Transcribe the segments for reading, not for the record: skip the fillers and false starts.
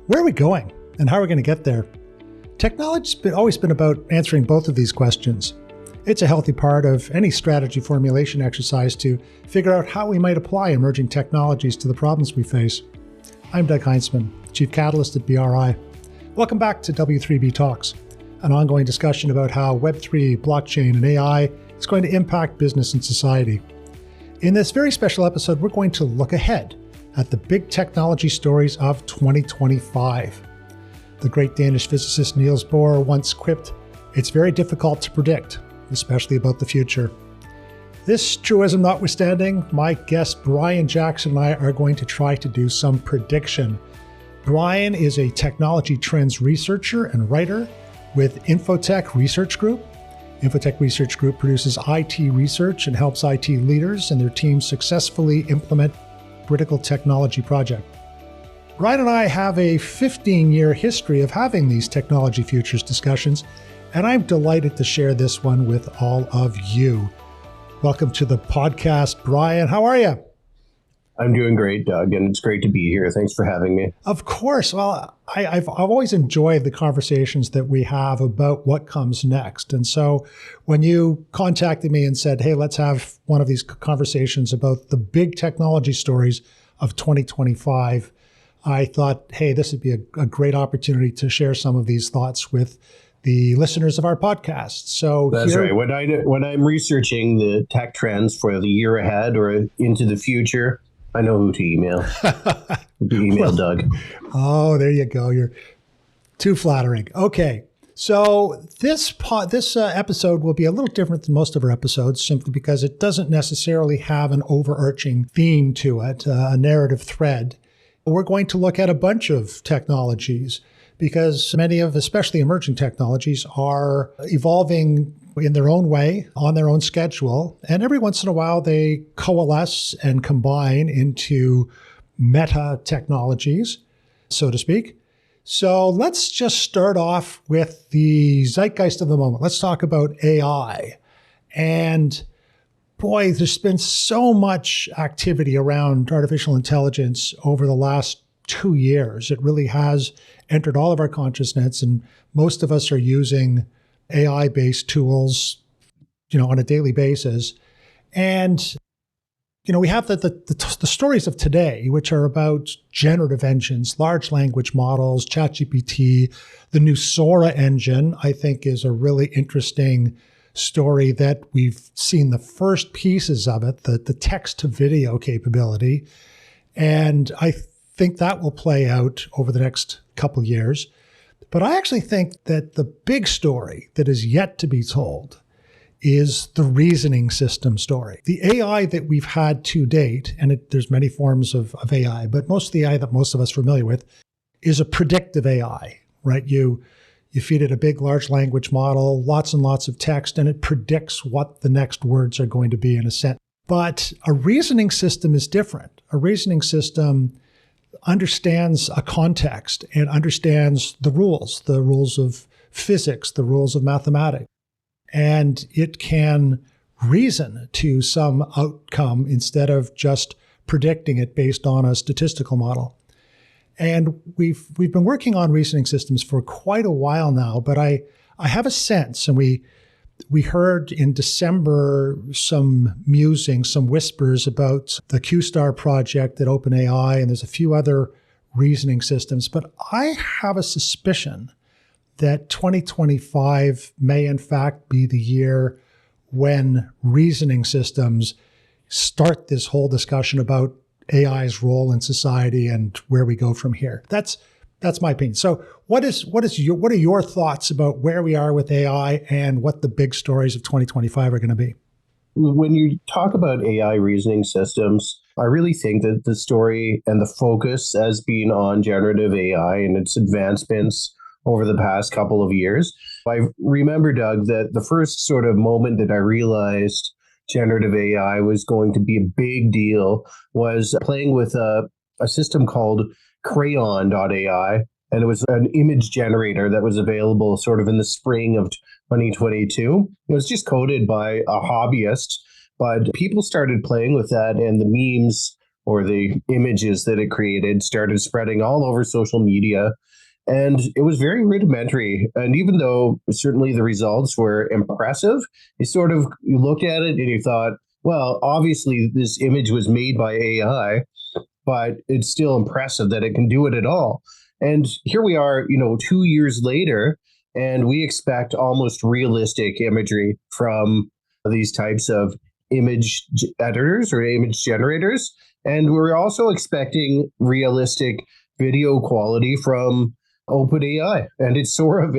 Where are we going and how are we going to get there? Technology's always been about answering both of these questions. It's a healthy part of any strategy formulation exercise to figure out how we might apply emerging technologies to the problems we face. I'm Doug Heinzman, Chief Catalyst at BRI. Welcome back to W3B Talks, an ongoing discussion about how Web3, blockchain, and AI is going to impact business and society. In this very special episode, we're going to look ahead at the big technology stories of 2025. The great Danish physicist Niels Bohr once quipped, "It's very difficult to predict, especially about the future." This truism notwithstanding, my guest Brian Jackson and I are going to try to do some prediction. Brian is a technology trends researcher and writer with Infotech Research Group. Infotech Research Group produces IT research and helps IT leaders and their teams successfully implement critical technology projects. Brian and I have a 15-year history of having these technology futures discussions, and I'm delighted to share this one with all of you. Welcome to the podcast, Brian. How are you? I'm doing great, Doug, and it's great to be here. Thanks for having me. Of course. Well, I've always enjoyed the conversations that we have about what comes next. And so when you contacted me and said, hey, let's have one of these conversations about the big technology stories of 2025, I thought, hey, this would be a great opportunity to share some of these thoughts with the listeners of our podcast. So that's right. When I'm researching the tech trends for the year ahead or into the future, I know who to email. Doug. Oh, there you go. You're too flattering. Okay. So this episode will be a little different than most of our episodes simply because it doesn't necessarily have an overarching theme to it, a narrative thread. We're going to look at a bunch of technologies because many of, especially emerging technologies, are evolving in their own way, on their own schedule. And every once in a while, they coalesce and combine into meta technologies, so to speak. So let's just start off with the zeitgeist of the moment. Let's talk about AI. And boy, there's been so much activity around artificial intelligence over the last 2 years. It really has entered all of our consciousness, and most of us are using AI-based tools, on a daily basis. And, we have the stories of today, which are about generative engines, large language models, ChatGPT. The new Sora engine, I think, is a really interesting story that we've seen the first pieces of it, the text-to-video capability. And I think that will play out over the next couple years. But I actually think that the big story that is yet to be told is the reasoning system story. The AI that we've had to date, and there's many forms of AI, but most of the AI that most of us are familiar with is a predictive AI, right? You feed it a big, large language model, lots and lots of text, and it predicts what the next words are going to be in a sentence. But a reasoning system is different. A reasoning system understands a context and understands the rules of physics, the rules of mathematics. And it can reason to some outcome instead of just predicting it based on a statistical model. And we've been working on reasoning systems for quite a while now, but I have a sense, and we heard in December some musings, some whispers about the QStar project at OpenAI, and there's a few other reasoning systems. But I have a suspicion that 2025 may in fact be the year when reasoning systems start this whole discussion about AI's role in society and where we go from here. That's my opinion. So what are your thoughts about where we are with AI and what the big stories of 2025 are going to be? When you talk about AI reasoning systems, I really think that the story and the focus has been on generative AI and its advancements over the past couple of years. I remember, Doug, that the first sort of moment that I realized generative AI was going to be a big deal was playing with a system called Crayon.ai. And it was an image generator that was available sort of in the spring of 2022. It was just coded by a hobbyist, but people started playing with that and the memes or the images that it created started spreading all over social media. And it was very rudimentary. And even though certainly the results were impressive, you looked at it and you thought, well, obviously this image was made by AI, but it's still impressive that it can do it at all. And here we are, 2 years later, and we expect almost realistic imagery from these types of editors or image generators. And we're also expecting realistic video quality from OpenAI and its Sora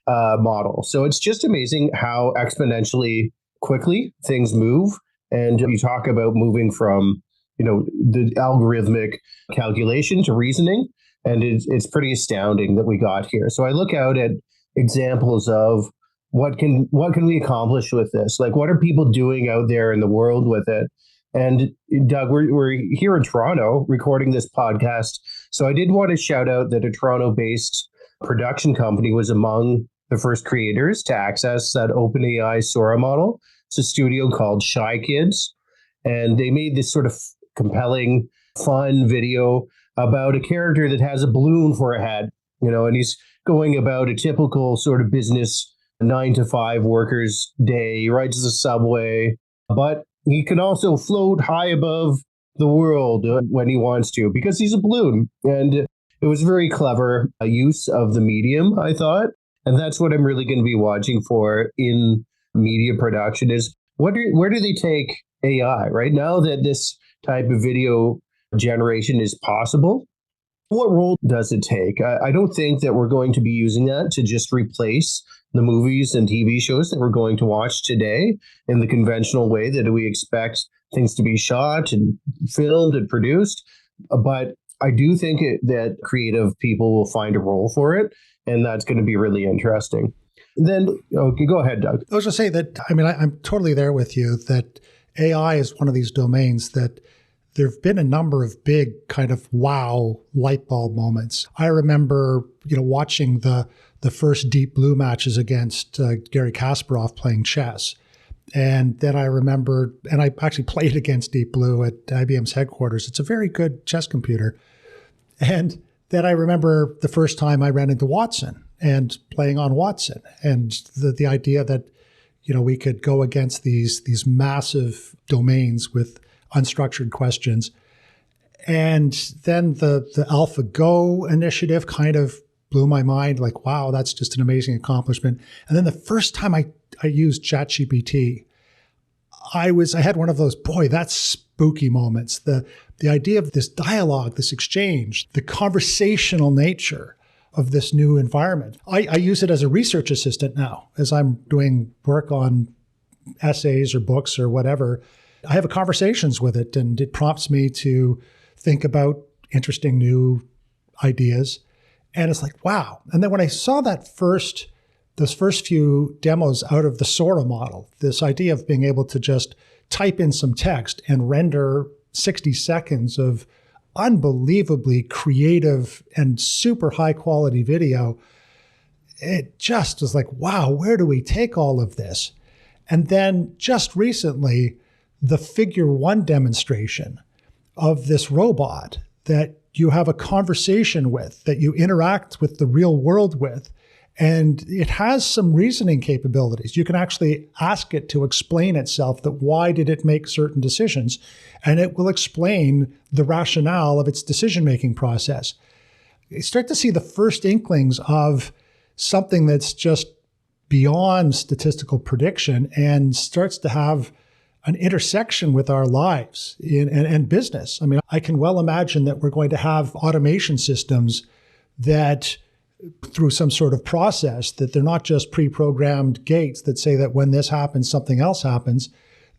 model. So it's just amazing how exponentially quickly things move. And you talk about moving from, the algorithmic calculation to reasoning, and it's pretty astounding that we got here. So I look out at examples of what can we accomplish with this? Like, what are people doing out there in the world with it? And Doug, we're here in Toronto recording this podcast. So I did want to shout out that a Toronto-based production company was among the first creators to access that OpenAI Sora model. It's a studio called Shy Kids. And they made this sort of compelling, fun video about a character that has a balloon for a head, and he's going about a typical sort of business 9-to-5 worker's day. He rides the subway, but he can also float high above the world when he wants to because he's a balloon. And it was very clever use of the medium, I thought. And that's what I'm really going to be watching for in media production is where do they take AI, right? Now that this type of video generation is possible, what role does it take? I don't think that we're going to be using that to just replace the movies and TV shows that we're going to watch today in the conventional way that we expect things to be shot and filmed and produced. But I do think that creative people will find a role for it, and that's going to be really interesting. Then, okay, go ahead, Doug. I was going to say that, I'm totally there with you that AI is one of these domains that there have been a number of big kind of wow light bulb moments. I remember, watching the first Deep Blue matches against Garry Kasparov playing chess. And then I remember, and I actually played against Deep Blue at IBM's headquarters. It's a very good chess computer. And then I remember the first time I ran into Watson and playing on Watson, and the idea that, we could go against these massive domains with unstructured questions. And then the AlphaGo initiative kind of blew my mind, like, wow, that's just an amazing accomplishment. And then the first time I used ChatGPT, I had one of those, boy, that's spooky moments. The idea of this dialogue, this exchange, the conversational nature of this new environment. I use it as a research assistant now, as I'm doing work on essays or books or whatever. I have conversations with it, and it prompts me to think about interesting new ideas. And it's like, wow. And then when I saw those first few demos out of the Sora model, this idea of being able to just type in some text and render 60 seconds of unbelievably creative and super high quality video, it just was like, wow, where do we take all of this? And then just recently, the Figure 1 demonstration of this robot that you have a conversation with, that you interact with the real world with, and it has some reasoning capabilities. You can actually ask it to explain itself, that why did it make certain decisions, and it will explain the rationale of its decision-making process. You start to see the first inklings of something that's just beyond statistical prediction and starts to have an intersection with our lives and business. I can well imagine that we're going to have automation systems that, through some sort of process, that they're not just pre-programmed gates that say that when this happens, something else happens,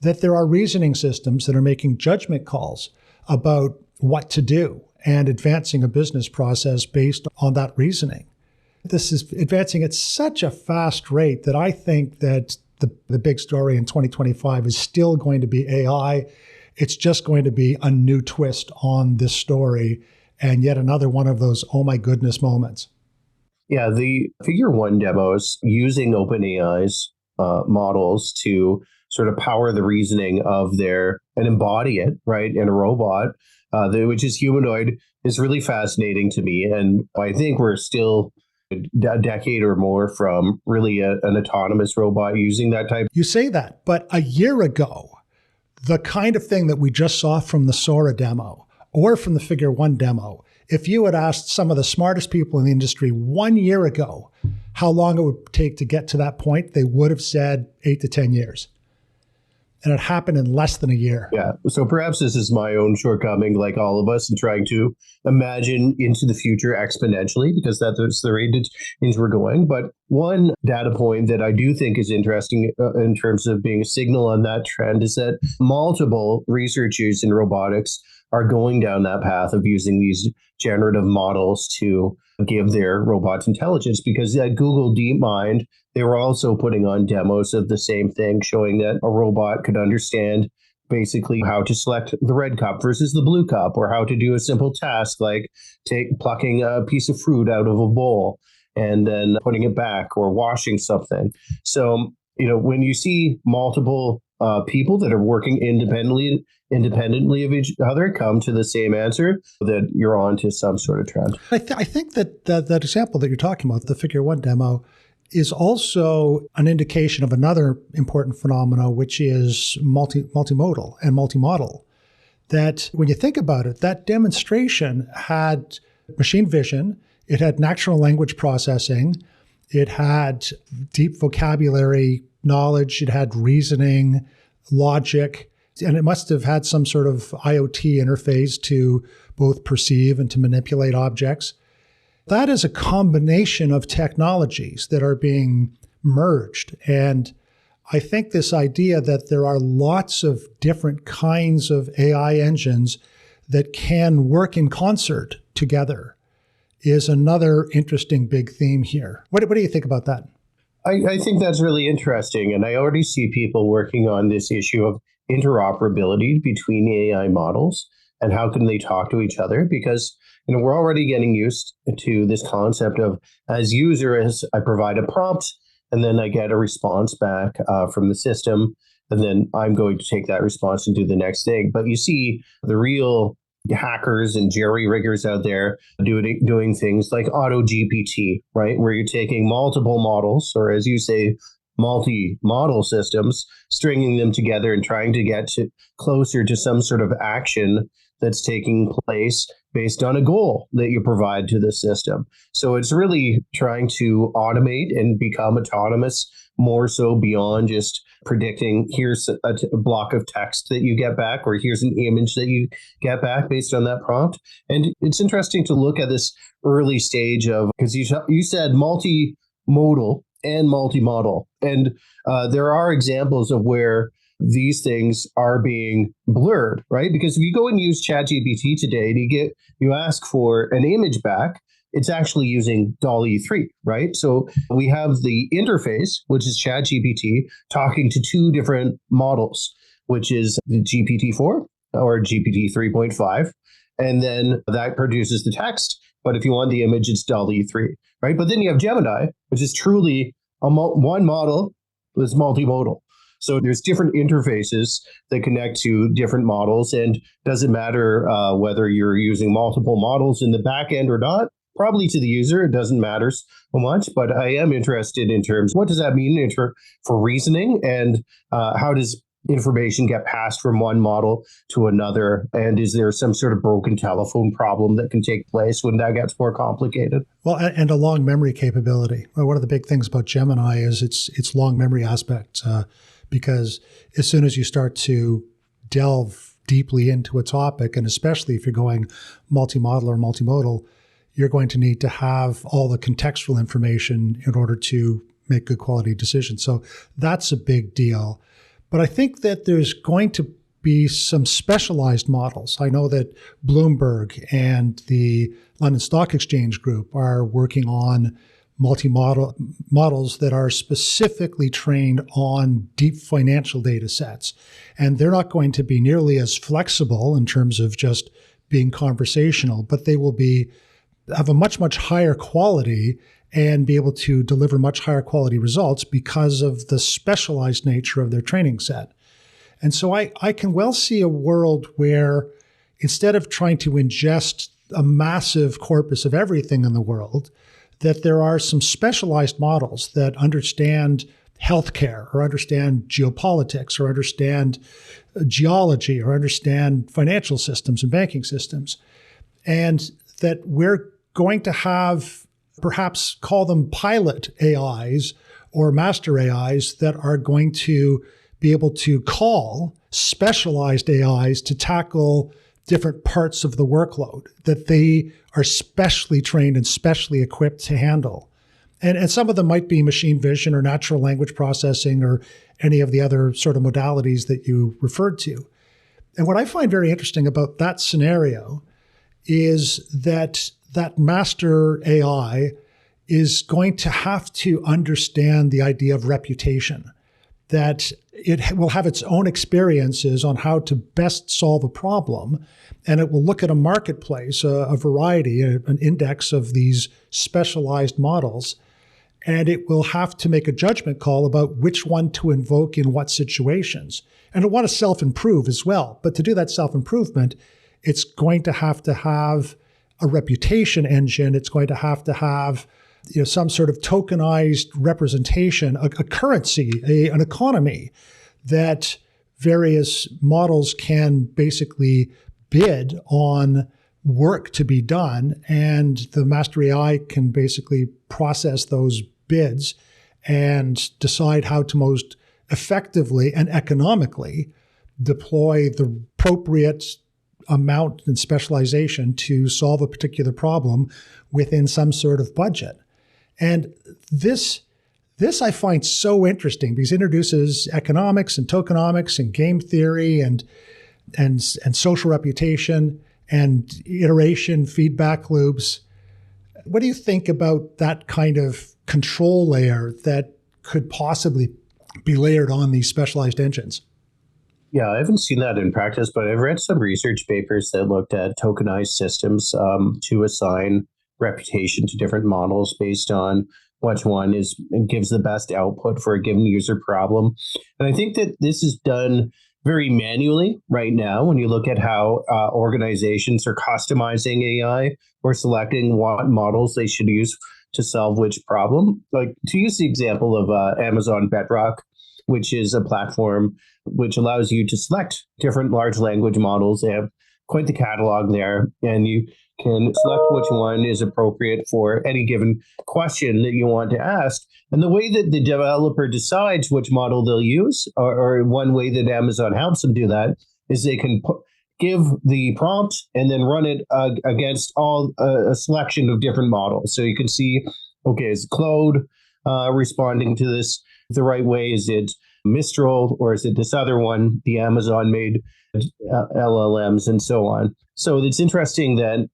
that there are reasoning systems that are making judgment calls about what to do and advancing a business process based on that reasoning. This is advancing at such a fast rate that I think that the big story in 2025 is still going to be AI. It's just going to be a new twist on this story, and yet another one of those, oh my goodness moments. Yeah, the Figure 1 demos using OpenAI's models to sort of power the reasoning of and embody it, right, in a robot, which is humanoid, is really fascinating to me. And I think we're still a decade or more from really an autonomous robot using that type. You say that, but a year ago, the kind of thing that we just saw from the Sora demo or from the Figure One demo, if you had asked some of the smartest people in the industry 1 year ago how long it would take to get to that point, they would have said 8 to 10 years. And it happened in less than a year. Yeah. So perhaps this is my own shortcoming, like all of us, in trying to imagine into the future exponentially, because that's the rate that we're going. But one data point that I do think is interesting in terms of being a signal on that trend is that multiple researchers in robotics are going down that path of using these generative models to give their robots intelligence, because at Google DeepMind, they were also putting on demos of the same thing, showing that a robot could understand basically how to select the red cup versus the blue cup, or how to do a simple task like plucking a piece of fruit out of a bowl and then putting it back, or washing something. So, when you see multiple people that are working independently of each other come to the same answer, that you're on to some sort of trend. I think that example that you're talking about, the Figure One demo, is also an indication of another important phenomena, which is multimodal and multimodal. That when you think about it, that demonstration had machine vision, it had natural language processing, it had deep vocabulary knowledge, it had reasoning, logic, and it must have had some sort of IoT interface to both perceive and to manipulate objects. That is a combination of technologies that are being merged. And I think this idea that there are lots of different kinds of AI engines that can work in concert together is another interesting big theme here. What do you think about that? I think that's really interesting. And I already see people working on this issue of interoperability between AI models and how can they talk to each other, because we're already getting used to this concept of, as users, I provide a prompt and then I get a response back from the system, and then I'm going to take that response and do the next thing. But you see the real hackers and jerry riggers out there doing things like auto GPT, right, where you're taking multiple models, or as you say, multi-model systems, stringing them together and trying to get closer to some sort of action that's taking place based on a goal that you provide to the system. So it's really trying to automate and become autonomous, more so beyond just predicting, here's a block of text that you get back, or here's an image that you get back based on that prompt. And it's interesting to look at this early stage of, because you said multimodal and multimodal. And there are examples of where these things are being blurred, right? Because if you go and use ChatGPT today and you ask for an image back, it's actually using DALL-E 3, right? So we have the interface, which is ChatGPT, talking to two different models, which is the GPT-4 or GPT 3.5, and then that produces the text. But if you want the image, it's DALL-E 3, right? But then you have Gemini, which is truly one model that's multimodal. So there's different interfaces that connect to different models, and doesn't matter whether you're using multiple models in the back end or not. Probably to the user, it doesn't matter so much, but I am interested in terms, what does that mean for reasoning, and how does information get passed from one model to another? And is there some sort of broken telephone problem that can take place when that gets more complicated? Well, and a long memory capability. One of the big things about Gemini is its long memory aspect, because as soon as you start to delve deeply into a topic, and especially if you're going multimodal or multimodal, you're going to need to have all the contextual information in order to make good quality decisions. So that's a big deal. But I think that there's going to be some specialized models. I know that Bloomberg and the London Stock Exchange Group are working on multi-model models that are specifically trained on deep financial data sets. And they're not going to be nearly as flexible in terms of just being conversational, but they will have a much, much higher quality and be able to deliver much higher quality results because of the specialized nature of their training set. And so I can well see a world where instead of trying to ingest a massive corpus of everything in the world, that there are some specialized models that understand healthcare or understand geopolitics or understand geology or understand financial systems and banking systems. And that we're going to have, perhaps call them pilot AIs or master AIs, that are going to be able to call specialized AIs to tackle different parts of the workload that they are specially trained and specially equipped to handle. And some of them might be machine vision or natural language processing or any of the other sort of modalities that you referred to. And what I find very interesting about that scenario is that that master AI is going to have to understand the idea of reputation, that it will have its own experiences on how to best solve a problem, and it will look at a marketplace, a variety, an index of these specialized models, and it will have to make a judgment call about which one to invoke in what situations. And it'll want to self-improve as well. But to do that self-improvement, it's going to have a reputation engine. It's going to have some sort of tokenized representation, a currency, an economy that various models can basically bid on work to be done, and the master AI can basically process those bids and decide how to most effectively and economically deploy the appropriate amount and specialization to solve a particular problem within some sort of budget. And this I find so interesting because it introduces economics and tokenomics and game theory and social reputation and iteration feedback loops. What do you think about that kind of control layer that could possibly be layered on these specialized engines? Yeah, I haven't seen that in practice, but I've read some research papers that looked at tokenized systems to assign reputation to different models based on which one gives the best output for a given user problem. And I think that this is done very manually right now when you look at how organizations are customizing AI or selecting what models they should use to solve which problem. Like, to use the example of Amazon Bedrock, which is a platform which allows you to select different large language models. They have quite the catalog there, and you can select which one is appropriate for any given question that you want to ask. And the way that the developer decides which model they'll use, or one way that Amazon helps them do that, is they can give the prompt and then run it against a selection of different models. So you can see, okay, is Claude responding to this the right way? Is it Mistral, or is it this other one, the Amazon-made LLMs, and so on? So it's interesting that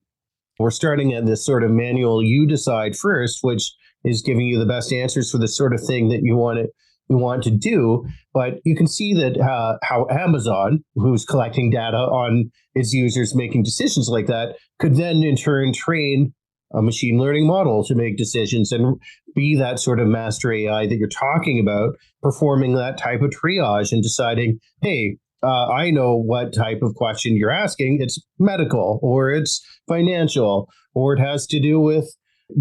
we're starting at this sort of manual, you decide first, which is giving you the best answers for the sort of thing that you want to do. But you can see that how Amazon, who's collecting data on its users making decisions like that, could then in turn train a machine learning model to make decisions and be that sort of master AI that you're talking about, performing that type of triage and deciding, hey, I know what type of question you're asking. It's medical, or it's financial, or it has to do with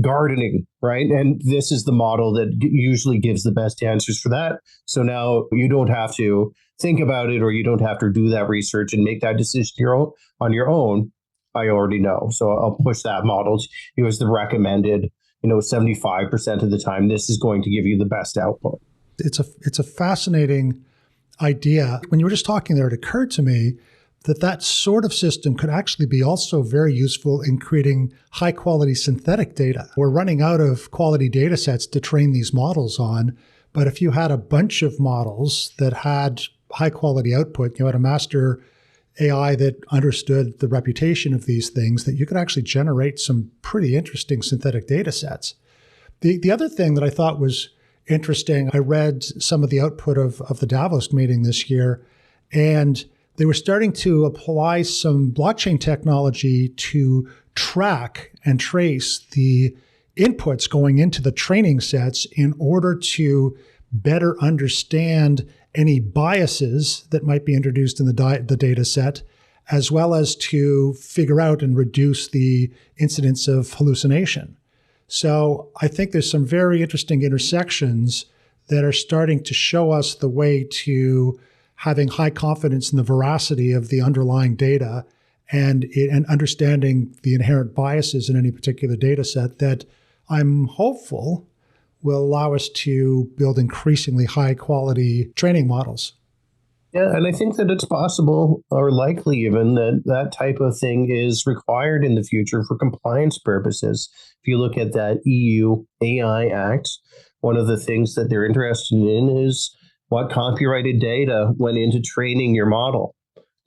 gardening, right? And this is the model that usually gives the best answers for that. So now you don't have to think about it, or you don't have to do that research and make that decision on your own. I already know. So I'll push that model. It was the recommended, 75% of the time, this is going to give you the best output. It's a fascinating idea. When you were just talking there, it occurred to me that sort of system could actually be also very useful in creating high quality synthetic data. We're running out of quality data sets to train these models on, but if you had a bunch of models that had high quality output, you had a master AI that understood the reputation of these things, that you could actually generate some pretty interesting synthetic data sets. The other thing that I thought was interesting, I read some of the output of the Davos meeting this year, and they were starting to apply some blockchain technology to track and trace the inputs going into the training sets in order to better understand any biases that might be introduced in the data set, as well as to figure out and reduce the incidence of hallucination. So I think there's some very interesting intersections that are starting to show us the way to having high confidence in the veracity of the underlying data and understanding the inherent biases in any particular data set that I'm hopeful will allow us to build increasingly high quality training models. Yeah, and I think that it's possible or likely even that that type of thing is required in the future for compliance purposes. If you look at that EU AI Act, one of the things that they're interested in is what copyrighted data went into training your model.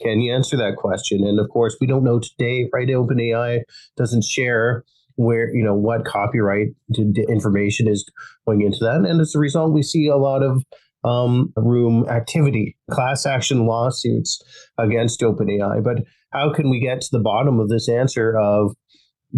Can you answer that question? And of course, we don't know today, right? OpenAI doesn't share where, what copyright information is going into that. And as a result, we see a lot of room activity, class action lawsuits against OpenAI. But how can we get to the bottom of this answer of,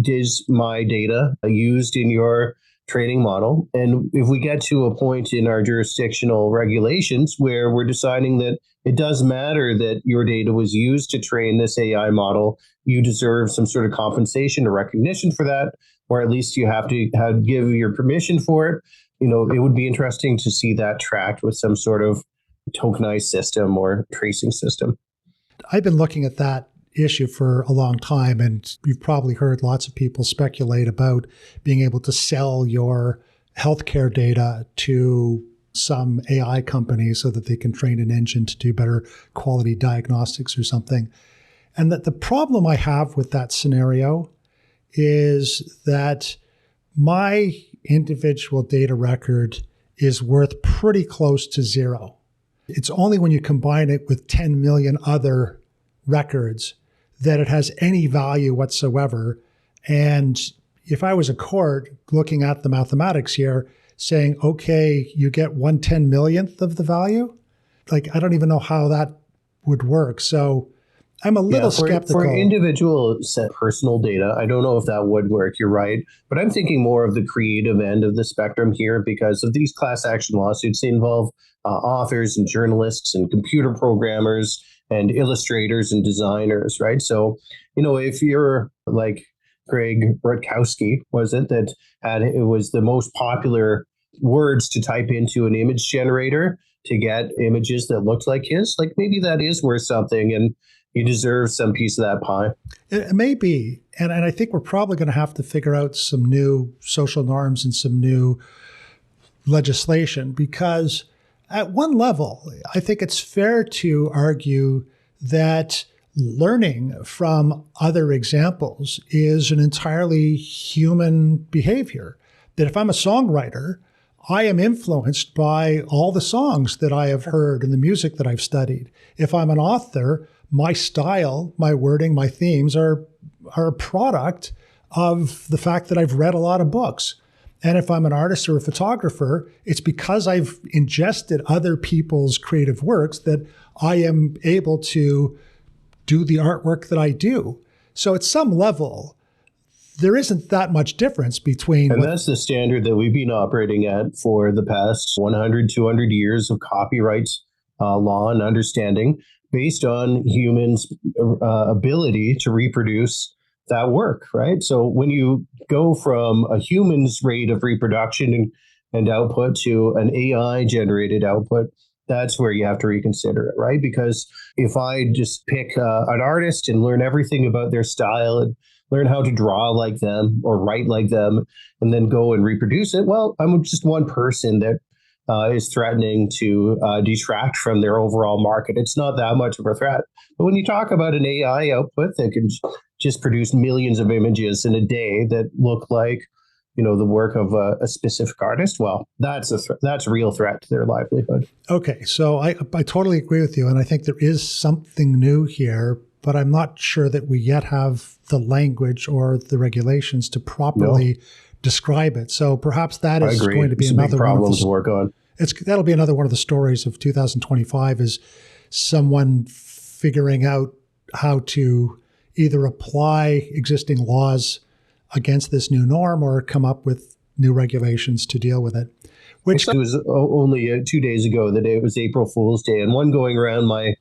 is my data used in your training model? And if we get to a point in our jurisdictional regulations where we're deciding that it does matter that your data was used to train this AI model, you deserve some sort of compensation or recognition for that, or at least you have to give your permission for it. It would be interesting to see that tracked with some sort of tokenized system or tracing system. I've been looking at that issue for a long time, and you've probably heard lots of people speculate about being able to sell your healthcare data to some AI company so that they can train an engine to do better quality diagnostics or something. And that the problem I have with that scenario is that my individual data record is worth pretty close to zero. It's only when you combine it with 10 million other records that it has any value whatsoever. And if I was a court looking at the mathematics here, saying, okay, you get 1/10 millionth of the value, I don't even know how that would work. So I'm a little skeptical. For individual personal data, I don't know if that would work. You're right. But I'm thinking more of the creative end of the spectrum here because of these class action lawsuits. They involve authors and journalists and computer programmers and illustrators and designers, right? So, if you're like Greg Rutkowski, was it, that it was the most popular words to type into an image generator to get images that looked like his, maybe that is worth something. And you deserve some piece of that pie. It may be. And I think we're probably going to have to figure out some new social norms and some new legislation because at one level, I think it's fair to argue that learning from other examples is an entirely human behavior. That if I'm a songwriter, I am influenced by all the songs that I have heard and the music that I've studied. If I'm an author, my style, my wording, my themes are a product of the fact that I've read a lot of books. And if I'm an artist or a photographer, it's because I've ingested other people's creative works that I am able to do the artwork that I do. So at some level, there isn't that much difference between... And that's the standard that we've been operating at for the past 100, 200 years of copyright law and understanding, based on humans' ability to reproduce that work, right? So when you go from a human's rate of reproduction and output to an AI-generated output, that's where you have to reconsider it, right? Because if I just pick an artist and learn everything about their style and learn how to draw like them or write like them and then go and reproduce it, well, I'm just one person that is threatening to detract from their overall market. It's not that much of a threat. But when you talk about an AI output that can just produce millions of images in a day that look like, the work of a specific artist, well, that's a real threat to their livelihood. Okay, so I totally agree with you. And I think there is something new here, but I'm not sure that we yet have the language or the regulations to properly describe it. So perhaps that is going to be another problem to work on. That'll be another one of the stories of 2025 is someone figuring out how to either apply existing laws against this new norm or come up with new regulations to deal with it. Which it was only 2 days ago that it was April Fool's Day, and one going around my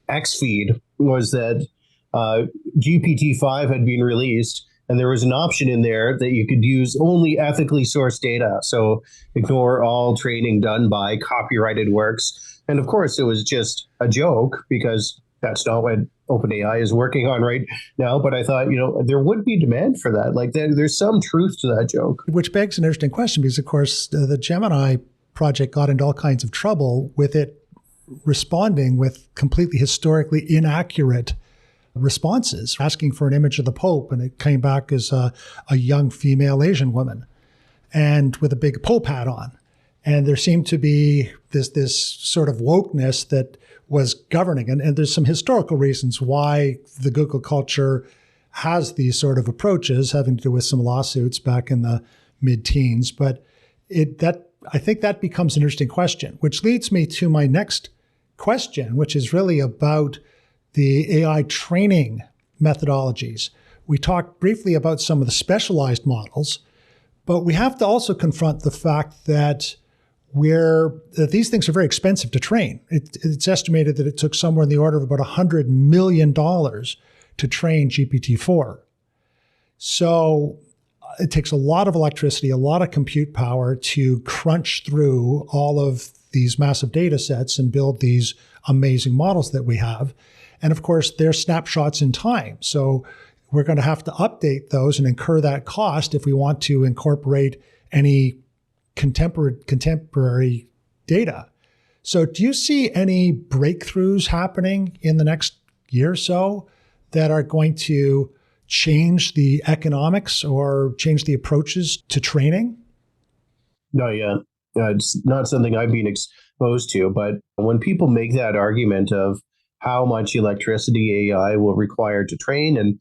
X feed was that GPT-5 had been released, and there was an option in there that you could use only ethically sourced data. So ignore all training done by copyrighted works. And of course, it was just a joke because that's not what OpenAI is working on right now. But I thought, there would be demand for that. Like there's some truth to that joke. Which begs an interesting question because, of course, the Gemini project got into all kinds of trouble with it responding with completely historically inaccurate responses, asking for an image of the Pope, and it came back as a young female Asian woman and with a big Pope hat on. And there seemed to be this sort of wokeness that was governing. And there's some historical reasons why the Google culture has these sort of approaches, having to do with some lawsuits back in the mid-teens. But I think that becomes an interesting question, which leads me to my next question, which is really about the AI training methodologies. We talked briefly about some of the specialized models, but we have to also confront the fact that these things are very expensive to train. It's estimated that it took somewhere in the order of about $100 million to train GPT-4. So it takes a lot of electricity, a lot of compute power to crunch through all of these massive data sets and build these amazing models that we have. And of course, they're snapshots in time. So we're going to have to update those and incur that cost if we want to incorporate any contemporary data. So do you see any breakthroughs happening in the next year or so that are going to change the economics or change the approaches to training? No, yeah. It's not something I've been exposed to, but when people make that argument of how much electricity AI will require to train, and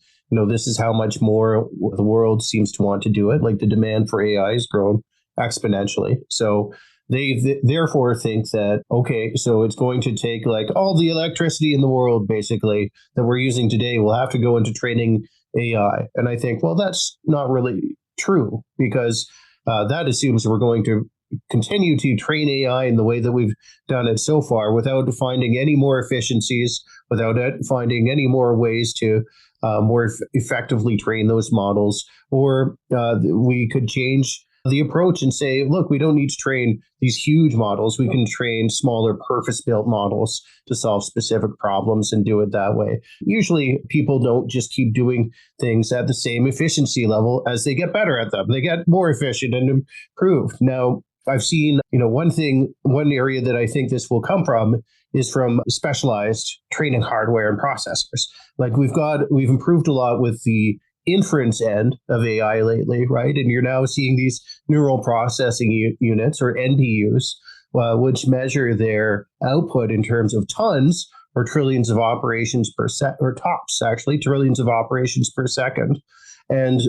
this is how much more the world seems to want to do it, like the demand for AI has grown exponentially. So they therefore think that, okay, so it's going to take like all the electricity in the world, basically, that we're using today will have to go into training AI. And I think, well, that's not really true, because that assumes we're going to continue to train AI in the way that we've done it so far without finding any more efficiencies, without finding any more ways to more effectively train those models. Or we could change the approach and say, look, we don't need to train these huge models. We can train smaller purpose-built models to solve specific problems and do it that way. Usually people don't just keep doing things at the same efficiency level as they get better at them. They get more efficient and improved. Now, I've seen, one area that I think this will come from is from specialized training hardware and processors. Like we've improved a lot with the inference end of AI lately, right? And you're now seeing these neural processing units, or NPUs, which measure their output in terms of tons or trillions of operations per or TOPS, actually, trillions of operations per second. And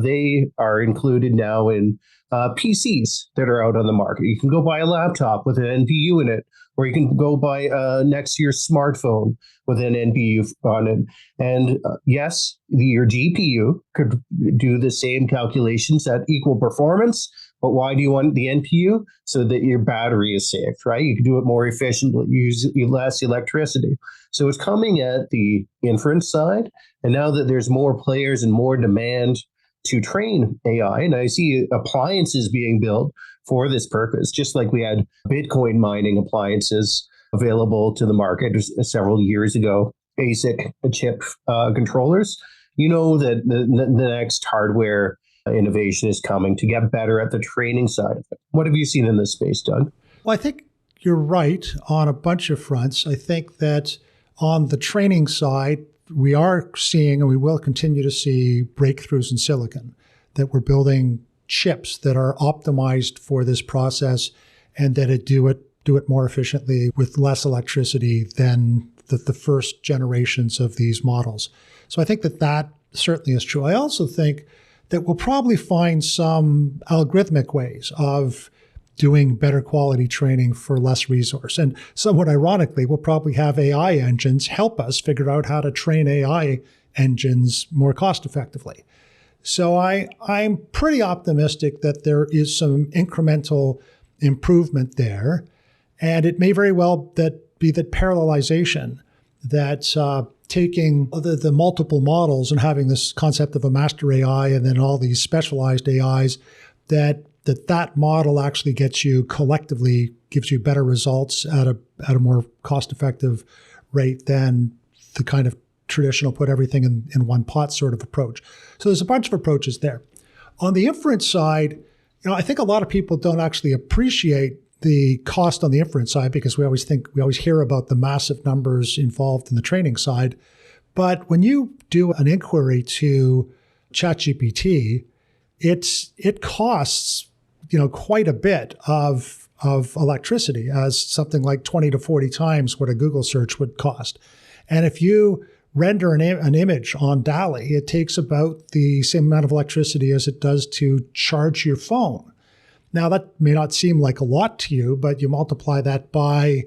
they are included now in PCs that are out on the market. You can go buy a laptop with an NPU in it, or you can go buy next to your smartphone with an NPU on it. And yes, your GPU could do the same calculations at equal performance, but why do you want the NPU? So that your battery is safe, right? You can do it more efficiently, use less electricity. So it's coming at the inference side. And now that there's more players and more demand to train AI, and I see appliances being built for this purpose, just like we had Bitcoin mining appliances available to the market several years ago, ASIC chip controllers. That the next hardware innovation is coming to get better at the training side of it. What have you seen in this space, Doug? Well, I think you're right on a bunch of fronts. I think that on the training side, we are seeing, and we will continue to see, breakthroughs in silicon, that we're building chips that are optimized for this process and that do it more efficiently with less electricity than the first generations of these models. So I think that certainly is true. I also think that we'll probably find some algorithmic ways of doing better quality training for less resource. And somewhat ironically, we'll probably have AI engines help us figure out how to train AI engines more cost effectively. So I'm pretty optimistic that there is some incremental improvement there. And it may very well be that parallelization, that taking the multiple models and having this concept of a master AI and then all these specialized AIs, that model actually collectively gives you better results at a more cost-effective rate than the kind of traditional put everything in one pot sort of approach. So there's a bunch of approaches there. On the inference side, I think a lot of people don't actually appreciate the cost on the inference side because we always hear about the massive numbers involved in the training side. But when you do an inquiry to ChatGPT, it costs quite a bit of electricity, as something like 20 to 40 times what a Google search would cost. And if you render an image on DALL-E, it takes about the same amount of electricity as it does to charge your phone. Now, that may not seem like a lot to you, but you multiply that by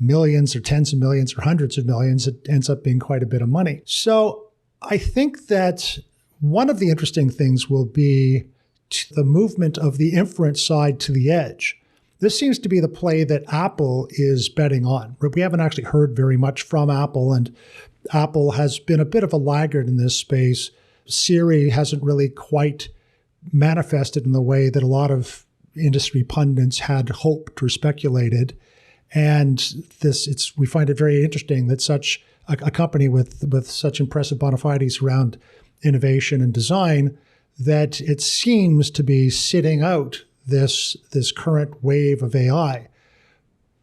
millions or tens of millions or hundreds of millions, it ends up being quite a bit of money. So I think that one of the interesting things will be the movement of the inference side to the edge. This seems to be the play that Apple is betting on. We haven't actually heard very much from Apple, and Apple has been a bit of a laggard in this space. Siri hasn't really quite manifested in the way that a lot of industry pundits had hoped or speculated. And we find it very interesting that such a company with such impressive bona fides around innovation and design, that it seems to be sitting out this current wave of AI.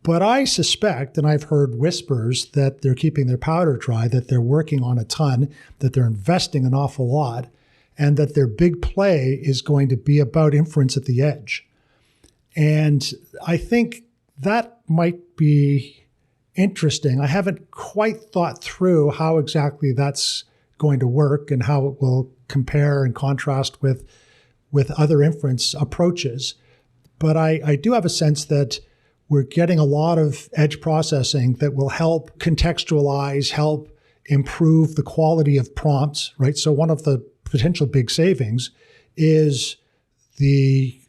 But I suspect, and I've heard whispers, that they're keeping their powder dry, that they're working on a ton, that they're investing an awful lot, and that their big play is going to be about inference at the edge. And I think that might be interesting. I haven't quite thought through how exactly that's going to work and how it will compare and contrast with other inference approaches. But I do have a sense that we're getting a lot of edge processing that will help contextualize, help improve the quality of prompts, right? So one of the potential big savings is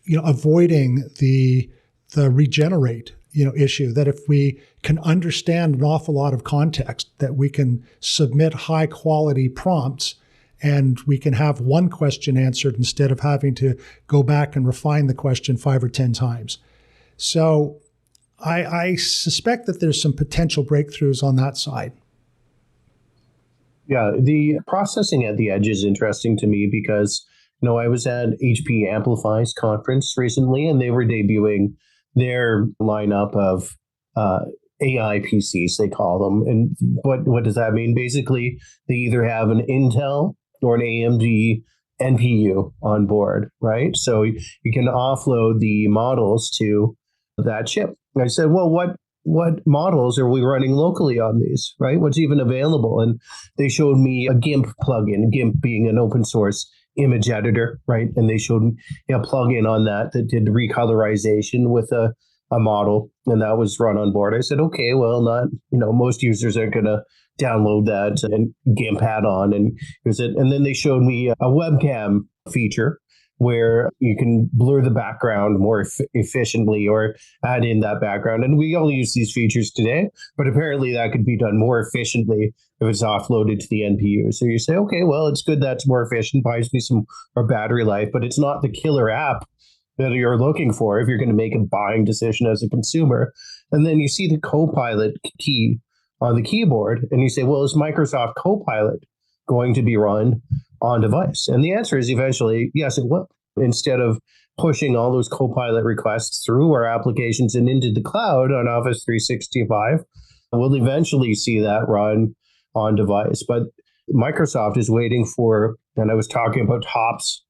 avoiding the regenerate issue, that if we can understand an awful lot of context, that we can submit high quality prompts and we can have one question answered instead of having to go back and refine the question 5 or 10 times. So I suspect that there's some potential breakthroughs on that side. Yeah, the processing at the edge is interesting to me because, I was at HP Amplify's conference recently, and they were debuting their lineup of AI PCs, they call them. And what does that mean? Basically, they either have an Intel or an AMD NPU on board, right? So you can offload the models to that chip. And I said, well, what models are we running locally on these, right? What's even available? And they showed me a GIMP plugin, GIMP being an open source image editor, right? And they showed me a plugin on that did recolorization with a model, and that was run on board. I said, okay, well, not, most users aren't going to download that and GIMP add-on and use it. And then they showed me a webcam feature where you can blur the background more efficiently or add in that background. And we all use these features today, but apparently that could be done more efficiently if it's offloaded to the NPU. So you say, okay, well, it's good that's more efficient, buys me some more battery life, but it's not the killer app that you're looking for if you're going to make a buying decision as a consumer. And then you see the Copilot key on the keyboard, and you say, well, is Microsoft Copilot going to be run on device? And the answer is eventually, yes, it will. Instead of pushing all those Copilot requests through our applications and into the cloud on Office 365, we'll eventually see that run on device. But Microsoft is waiting for, and I was talking about TOPS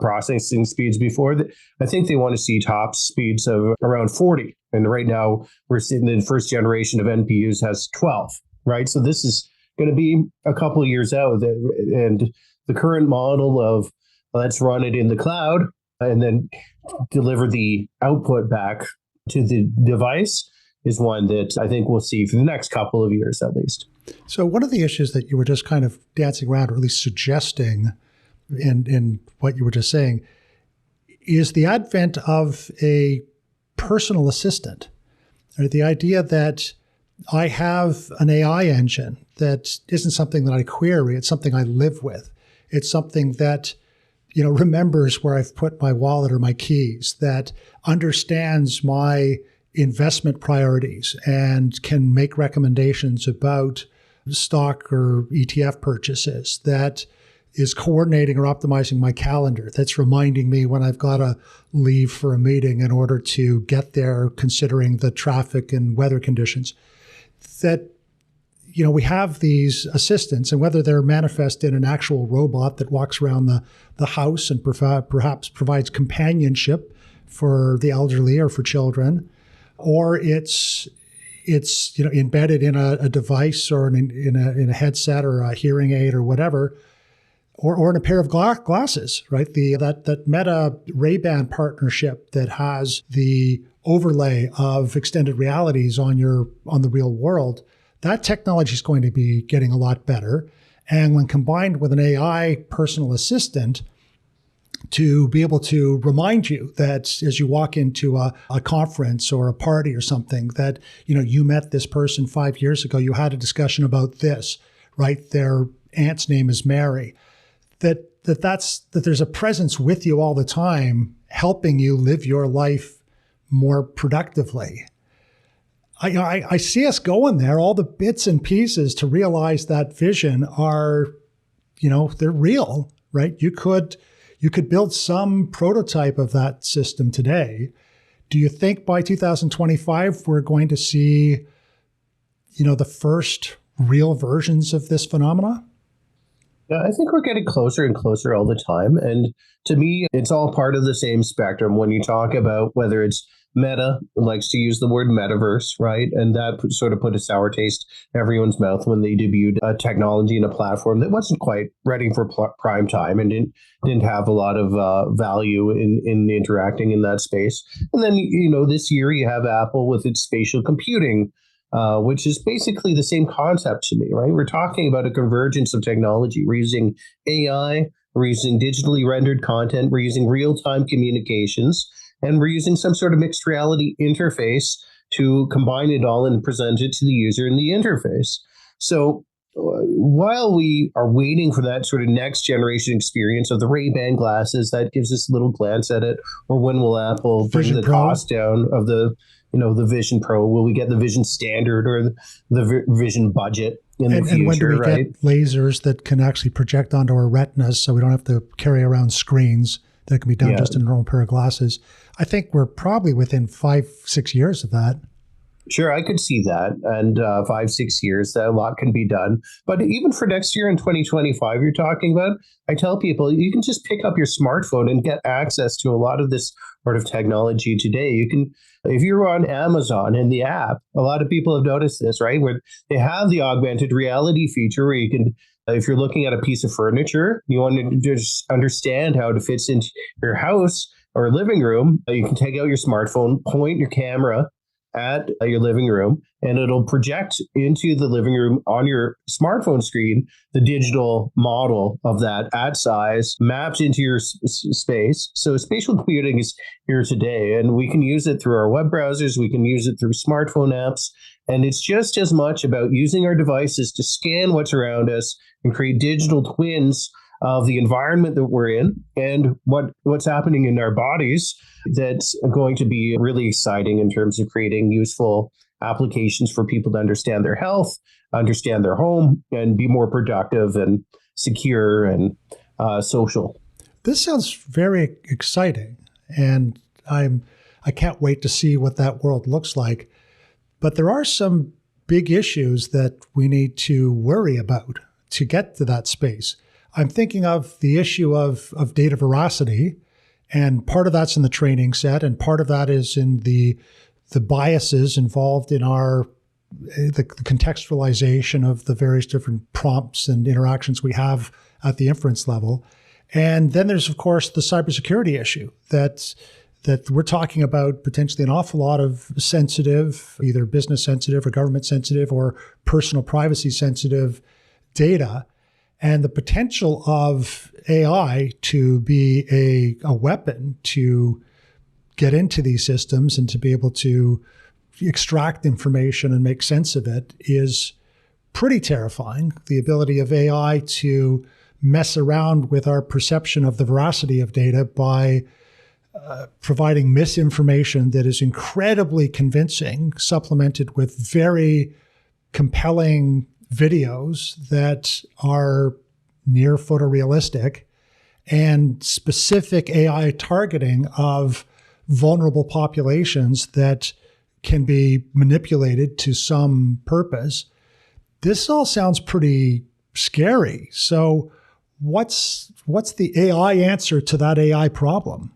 processing speeds before, I think they want to see TOPS speeds of around 40. And right now we're seeing the first generation of NPUs has 12, right? So this is going to be a couple of years out. And the current model of let's run it in the cloud and then deliver the output back to the device is one that I think we'll see for the next couple of years at least. So one of the issues that you were just kind of dancing around, or at least suggesting in what you were just saying, is the advent of a personal assistant, or the idea that I have an AI engine that isn't something that I query. It's something I live with. It's something that, remembers where I've put my wallet or my keys, that understands my investment priorities and can make recommendations about stock or ETF purchases, that is coordinating or optimizing my calendar, that's reminding me when I've got to leave for a meeting in order to get there, considering the traffic and weather conditions. That, we have these assistants, and whether they're manifest in an actual robot that walks around the house and perhaps provides companionship for the elderly or for children, or it's embedded in a device or in a headset or a hearing aid or whatever, or in a pair of glasses, right? That Meta Ray-Ban partnership that has the overlay of extended realities on the real world, that technology is going to be getting a lot better. And when combined with an AI personal assistant, to be able to remind you that as you walk into a conference or a party or something, that you met this person 5 years ago, you had a discussion about this, right? Their aunt's name is Mary. That there's a presence with you all the time, helping you live your life more productively. I see us going there, all the bits and pieces to realize that vision are, they're real, right? You could build some prototype of that system today. Do you think by 2025 we're going to see, the first real versions of this phenomena? Yeah, I think we're getting closer and closer all the time. And to me, it's all part of the same spectrum. When you talk about whether it's Meta likes to use the word metaverse, right? And that sort of put a sour taste in everyone's mouth when they debuted a technology and a platform that wasn't quite ready for prime time and didn't have a lot of value in interacting in that space. And then, this year you have Apple with its spatial computing, which is basically the same concept to me, right? We're talking about a convergence of technology. We're using AI, we're using digitally rendered content, we're using real-time communications, and we're using some sort of mixed reality interface to combine it all and present it to the user in the interface. So while we are waiting for that sort of next generation experience of the Ray-Ban glasses, that gives us a little glance at it, or when will Apple bring the cost down of the Vision Pro? Will we get the Vision Standard or the Vision Budget in the future? And when do we get lasers that can actually project onto our retinas so we don't have to carry around screens that can be done just in a normal pair of glasses? I think we're probably within 5-6 years of that. Sure, I could see that. And 5-6 years, a lot can be done. But even for next year in 2025, you're talking about, I tell people, you can just pick up your smartphone and get access to a lot of this sort of technology today. You can, if you're on Amazon in the app, a lot of people have noticed this, right? Where they have the augmented reality feature where you can, if you're looking at a piece of furniture, you want to just understand how it fits into your house or living room, you can take out your smartphone, point your camera at your living room, and it'll project into the living room on your smartphone screen the digital model of that at size, mapped into your space. So spatial computing is here today, and we can use it through our web browsers, we can use it through smartphone apps, and it's just as much about using our devices to scan what's around us and create digital twins of the environment that we're in and what's happening in our bodies. That's going to be really exciting in terms of creating useful applications for people to understand their health, understand their home, and be more productive and secure and social. This sounds very exciting, and I can't wait to see what that world looks like. But there are some big issues that we need to worry about to get to that space. I'm thinking of the issue of data veracity, and part of that's in the training set, and part of that is in the biases involved in the contextualization of the various different prompts and interactions we have at the inference level. And then there's, of course, the cybersecurity issue that we're talking about potentially an awful lot of sensitive, either business sensitive or government sensitive or personal privacy sensitive data. And the potential of AI to be a weapon to get into these systems and to be able to extract information and make sense of it is pretty terrifying. The ability of AI to mess around with our perception of the veracity of data by providing misinformation that is incredibly convincing, supplemented with very compelling videos that are near photorealistic, and specific AI targeting of vulnerable populations that can be manipulated to some purpose. This all sounds pretty scary. So what's the AI answer to that AI problem?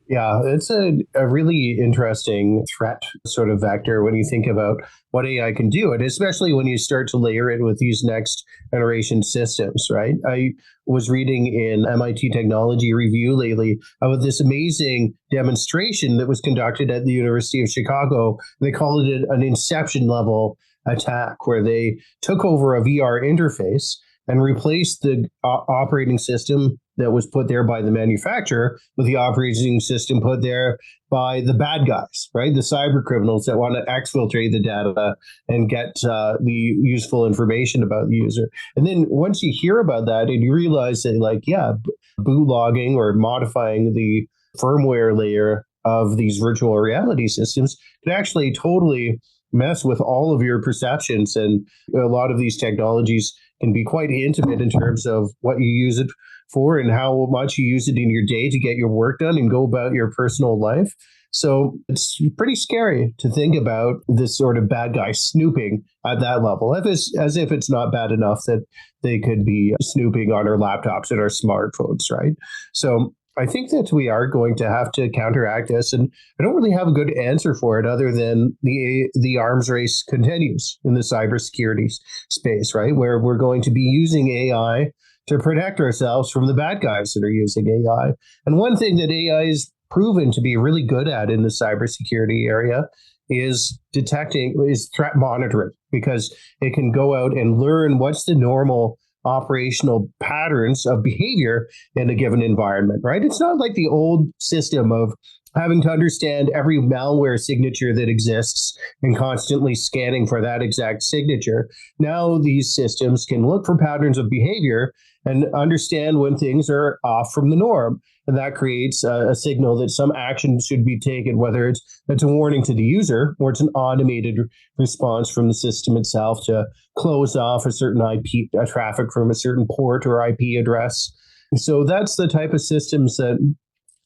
Yeah, it's a really interesting threat sort of vector when you think about what AI can do, and especially when you start to layer it with these next generation systems, right? I was reading in MIT Technology Review lately about this amazing demonstration that was conducted at the University of Chicago. They called it an inception level attack, where they took over a VR interface and replaced the operating system that was put there by the manufacturer with the operating system put there by the bad guys, right? The cyber criminals that want to exfiltrate the data and get the useful information about the user. And then once you hear about that and you realize that, like, yeah, bootlogging or modifying the firmware layer of these virtual reality systems can actually totally mess with all of your perceptions. And a lot of these technologies can be quite intimate in terms of what you use it for and how much you use it in your day to get your work done and go about your personal life. So it's pretty scary to think about this sort of bad guy snooping at that level, as if it's not bad enough that they could be snooping on our laptops and our smartphones, right? So I think that we are going to have to counteract this, and I don't really have a good answer for it other than the arms race continues in the cybersecurity space, right? Where we're going to be using AI to protect ourselves from the bad guys that are using AI. And one thing that AI is proven to be really good at in the cybersecurity area is threat monitoring, because it can go out and learn what's the normal operational patterns of behavior in a given environment, right? It's not like the old system of having to understand every malware signature that exists and constantly scanning for that exact signature. Now these systems can look for patterns of behavior and understand when things are off from the norm. And that creates a signal that some action should be taken, whether it's a warning to the user or it's an automated response from the system itself to close off a certain IP traffic from a certain port or IP address. So that's the type of systems that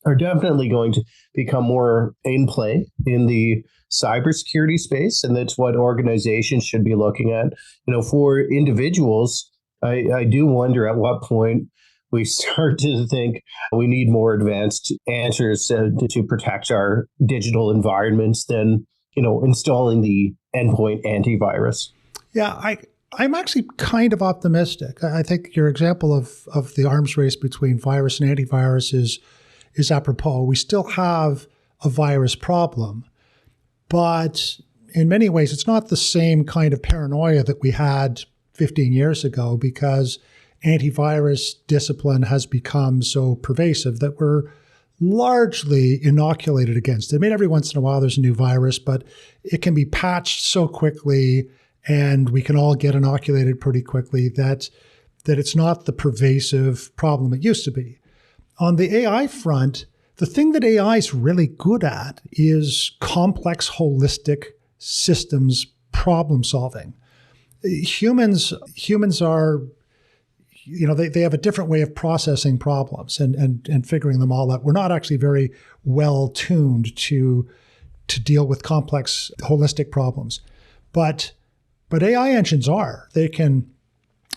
are definitely going to become more in play in the cybersecurity space. And that's what organizations should be looking at. For individuals, I do wonder at what point we start to think we need more advanced answers to protect our digital environments than, installing the endpoint antivirus. Yeah, I'm actually kind of optimistic. I think your example of the arms race between virus and antivirus is apropos. We still have a virus problem, but in many ways, it's not the same kind of paranoia that we had 15 years ago, because antivirus discipline has become so pervasive that we're largely inoculated against it. I mean, every once in a while there's a new virus, but it can be patched so quickly and we can all get inoculated pretty quickly that it's not the pervasive problem it used to be. On the AI front, the thing that AI is really good at is complex, holistic systems problem solving. Humans are, they have a different way of processing problems and figuring them all out. We're not actually very well tuned to deal with complex, holistic problems. But AI engines are. They can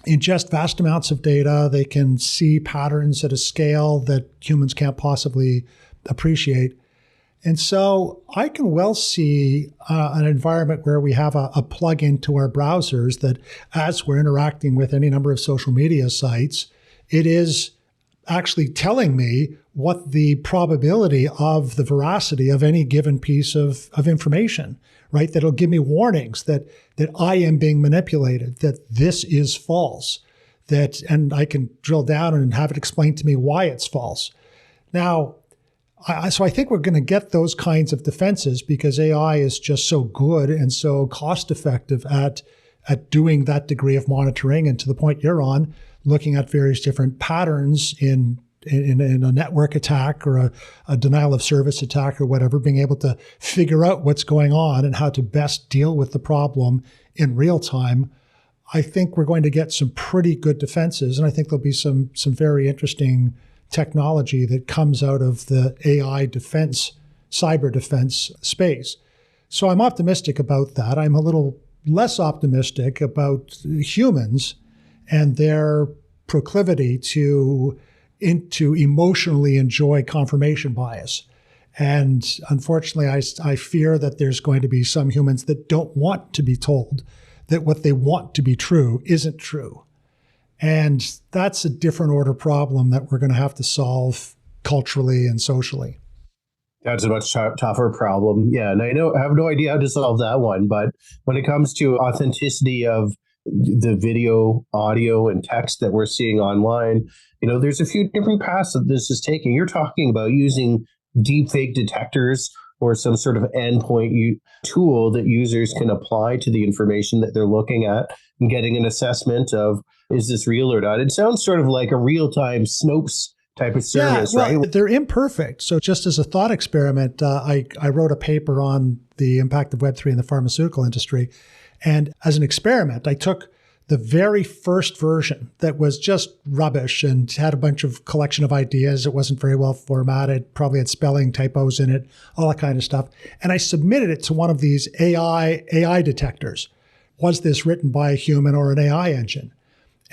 ingest vast amounts of data. They can see patterns at a scale that humans can't possibly appreciate. And so I can well see an environment where we have a plug-in to our browsers that, as we're interacting with any number of social media sites, it is actually telling me what the probability of the veracity of any given piece of information, right? That'll give me warnings that I am being manipulated, that this is false, and I can drill down and have it explain to me why it's false. Now, So I think we're going to get those kinds of defenses because AI is just so good and so cost effective at doing that degree of monitoring. And to the point you're on, looking at various different patterns in a network attack or a denial of service attack or whatever, being able to figure out what's going on and how to best deal with the problem in real time. I think we're going to get some pretty good defenses. And I think there'll be some very interesting technology that comes out of the AI defense, cyber defense space. So I'm optimistic about that. I'm a little less optimistic about humans and their proclivity to emotionally enjoy confirmation bias. And unfortunately, I fear that there's going to be some humans that don't want to be told that what they want to be true isn't true. And that's a different order problem that we're going to have to solve culturally and socially. That's a much tougher problem. Yeah, and I have no idea how to solve that one. But when it comes to authenticity of the video, audio, and text that we're seeing online, there's a few different paths that this is taking. You're talking about using deepfake detectors or some sort of endpoint tool that users can apply to the information that they're looking at and getting an assessment of, is this real or not? It sounds sort of like a real-time Snopes type of service, right? They're imperfect. So just as a thought experiment, I wrote a paper on the impact of Web3 in the pharmaceutical industry. And as an experiment, I took the very first version that was just rubbish and had a bunch of collection of ideas. It wasn't very well formatted, probably had spelling typos in it, all that kind of stuff. And I submitted it to one of these AI detectors. Was this written by a human or an AI engine?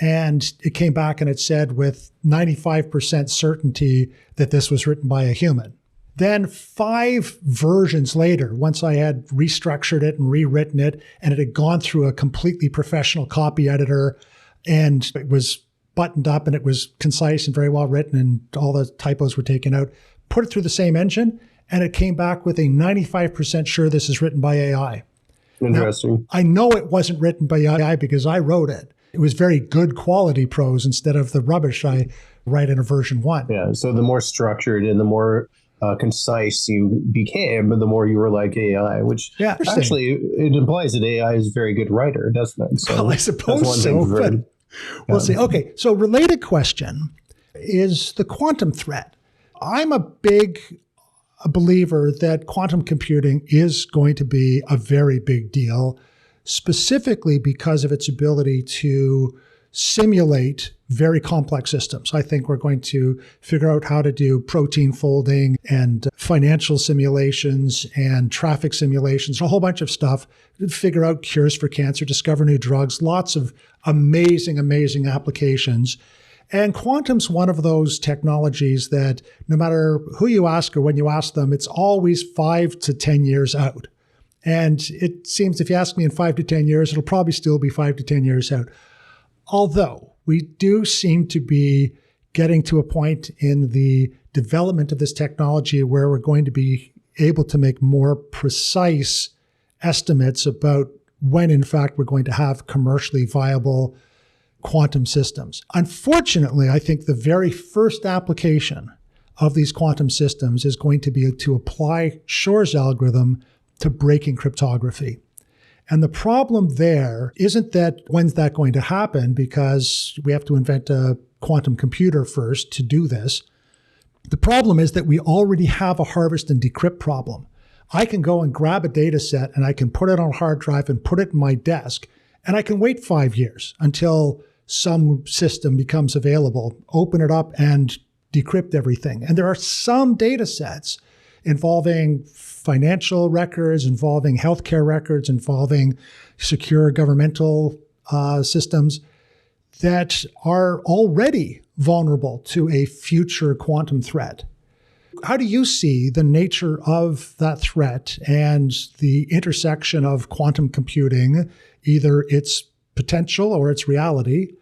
And it came back and it said with 95% certainty that this was written by a human. Then 5 versions later, once I had restructured it and rewritten it, and it had gone through a completely professional copy editor, and it was buttoned up and it was concise and very well written and all the typos were taken out, put it through the same engine, and it came back with a 95% sure this is written by AI. Interesting. Now, I know it wasn't written by AI because I wrote it. It was very good quality prose instead of the rubbish I write in a version 1. Yeah, so the more structured and the more concise you became, the more you were like AI, which actually it implies that AI is a very good writer, doesn't it? So well, I suppose so, but we'll see. Okay, so related question is the quantum threat. I'm a big believer that quantum computing is going to be a very big deal, specifically because of its ability to simulate very complex systems. I think we're going to figure out how to do protein folding and financial simulations and traffic simulations, a whole bunch of stuff, figure out cures for cancer, discover new drugs, lots of amazing, amazing applications. And quantum's one of those technologies that no matter who you ask or when you ask them, it's always 5 to 10 years out. And it seems if you ask me in 5 to 10 years, it'll probably still be 5 to 10 years out. Although we do seem to be getting to a point in the development of this technology where we're going to be able to make more precise estimates about when, in fact, we're going to have commercially viable quantum systems. Unfortunately, I think the very first application of these quantum systems is going to be to apply Shor's algorithm to breaking cryptography. And the problem there isn't that when's that going to happen, because we have to invent a quantum computer first to do this. The problem is that we already have a harvest and decrypt problem. I can go and grab a data set and I can put it on a hard drive and put it in my desk, and I can wait 5 years until some system becomes available, open it up and decrypt everything. And there are some data sets involving financial records, involving healthcare records, involving secure governmental systems that are already vulnerable to a future quantum threat. How do you see the nature of that threat and the intersection of quantum computing, either its potential or its reality,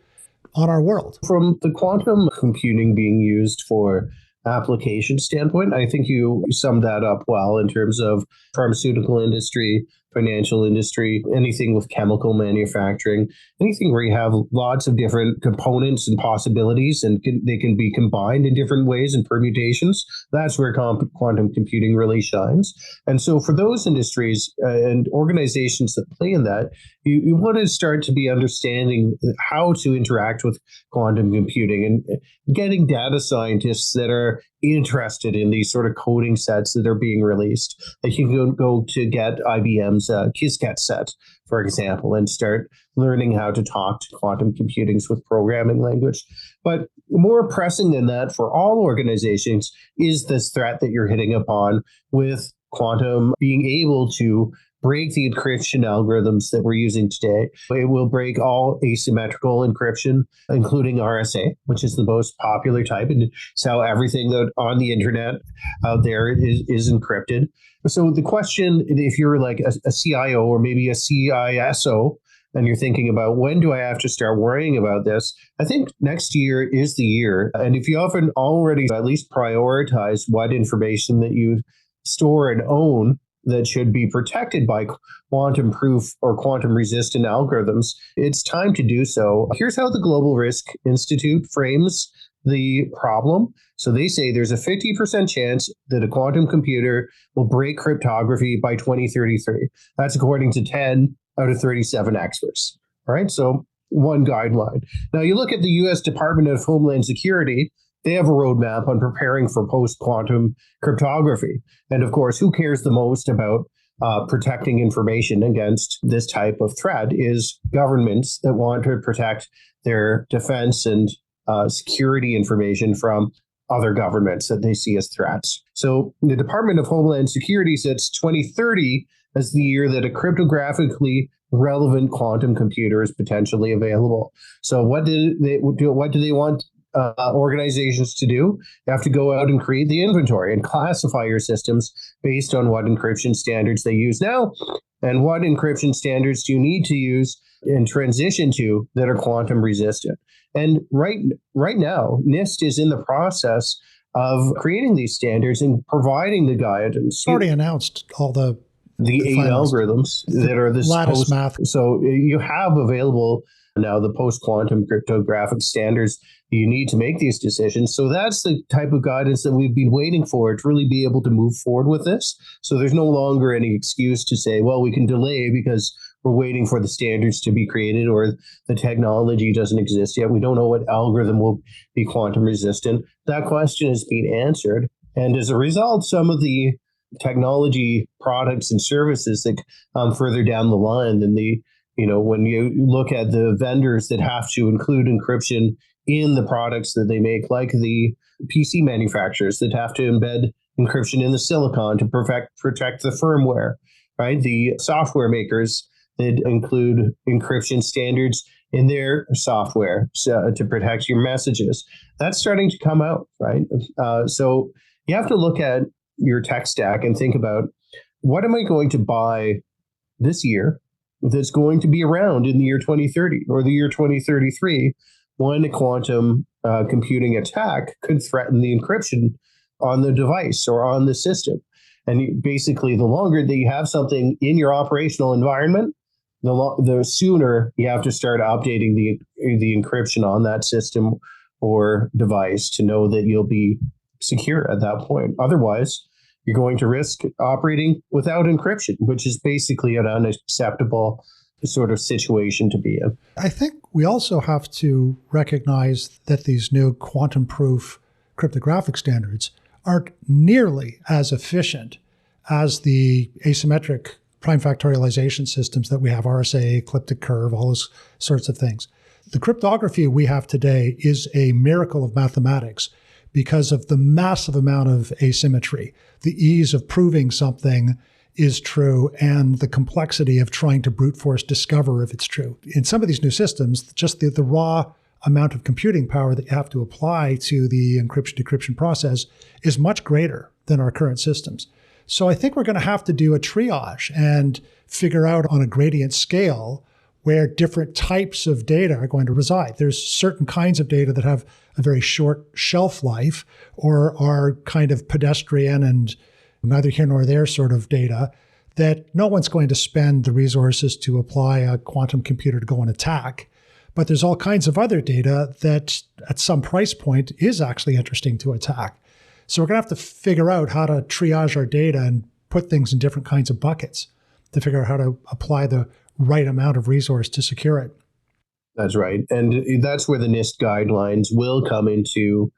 on our world? From the quantum computing being used for application standpoint, I think you summed that up well in terms of pharmaceutical industry, financial industry, anything with chemical manufacturing, anything where you have lots of different components and possibilities and they can be combined in different ways and permutations. That's where quantum computing really shines. And so for those industries and organizations that play in that, you want to start to be understanding how to interact with quantum computing and getting data scientists that are interested in these sort of coding sets that are being released. Like you can go to get IBM's Qiskit set, for example, and start learning how to talk to quantum computings with programming language. But more pressing than that for all organizations is this threat that you're hitting upon with quantum being able to break the encryption algorithms that we're using today. It will break all asymmetrical encryption, including RSA, which is the most popular type. And it's how everything that on the internet out there is encrypted. So the question, if you're like a CIO or maybe a CISO, and you're thinking about when do I have to start worrying about this, I think next year is the year. And if you haven't already at least prioritized what information that you store and own that should be protected by quantum proof or quantum resistant algorithms, it's time to do so. Here's how the Global Risk Institute frames the problem. So they say there's a 50% chance that a quantum computer will break cryptography by 2033. That's according to 10 out of 37 experts. All right, so one guideline. Now you look at the US Department of Homeland Security. They have a roadmap on preparing for post-quantum cryptography. And of course, who cares the most about protecting information against this type of threat is governments that want to protect their defense and security information from other governments that they see as threats. So the Department of Homeland Security sets 2030 as the year that a cryptographically relevant quantum computer is potentially available. So what do they want organizations to do? You have to go out and create the inventory and classify your systems based on what encryption standards they use now and what encryption standards do you need to use and transition to that are quantum resistant. And right now, NIST is in the process of creating these standards and providing the guidance. It's already announced all the 8 algorithms that are this lattice math. So you have available now the post-quantum cryptographic standards you need to make these decisions. So that's the type of guidance that we've been waiting for to really be able to move forward with this. So there's no longer any excuse to say, well, we can delay because we're waiting for the standards to be created or the technology doesn't exist yet. We don't know what algorithm will be quantum resistant. That question is being answered. And as a result, some of the technology products and services that come further down the line than when you look at the vendors that have to include encryption in the products that they make, like the PC manufacturers that have to embed encryption in the silicon to protect the firmware, right? The software makers that include encryption standards in their software to protect your messages. That's starting to come out, right? So you have to look at your tech stack and think about, what am I going to buy this year that's going to be around in the year 2030 or the year 2033 when a quantum computing attack could threaten the encryption on the device or on the system. And basically, the longer that you have something in your operational environment, the sooner you have to start updating the encryption on that system or device to know that you'll be secure at that point. Otherwise, you're going to risk operating without encryption, which is basically an unacceptable sort of situation to be in. I think we also have to recognize that these new quantum-proof cryptographic standards aren't nearly as efficient as the asymmetric prime factorialization systems that we have, RSA, ecliptic curve, all those sorts of things. The cryptography we have today is a miracle of mathematics because of the massive amount of asymmetry, the ease of proving something is true, and the complexity of trying to brute force discover if it's true. In some of these new systems, just the raw amount of computing power that you have to apply to the encryption-decryption process is much greater than our current systems. So I think we're going to have to do a triage and figure out on a gradient scale where different types of data are going to reside. There's certain kinds of data that have a very short shelf life or are kind of pedestrian and neither here nor there sort of data that no one's going to spend the resources to apply a quantum computer to go and attack. But there's all kinds of other data that at some price point is actually interesting to attack. So we're going to have to figure out how to triage our data and put things in different kinds of buckets to figure out how to apply the right amount of resource to secure it. That's right. And that's where the NIST guidelines will come into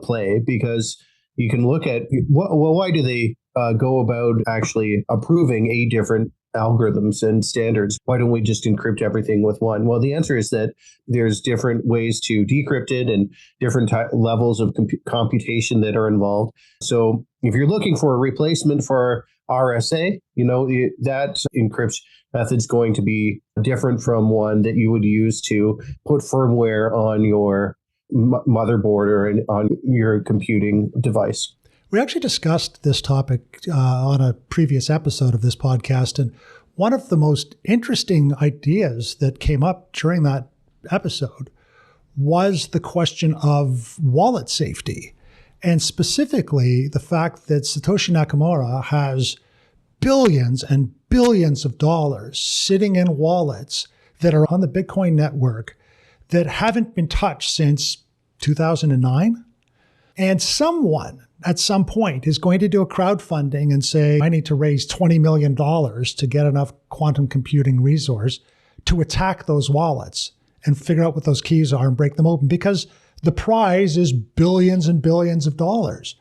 play, because you can look at, why do they go about actually approving 8 different algorithms and standards? Why don't we just encrypt everything with one? Well, the answer is that there's different ways to decrypt it and different levels of computation that are involved. So if you're looking for a replacement for RSA, that encryption method's going to be different from one that you would use to put firmware on your motherboard or on your computing device. We actually discussed this topic on a previous episode of this podcast, and one of the most interesting ideas that came up during that episode was the question of wallet safety, and specifically the fact that Satoshi Nakamoto has billions and billions of dollars sitting in wallets that are on the Bitcoin network that haven't been touched since 2009. And someone at some point is going to do a crowdfunding and say, I need to raise $20 million to get enough quantum computing resource to attack those wallets and figure out what those keys are and break them open, because the prize is billions and billions of dollars.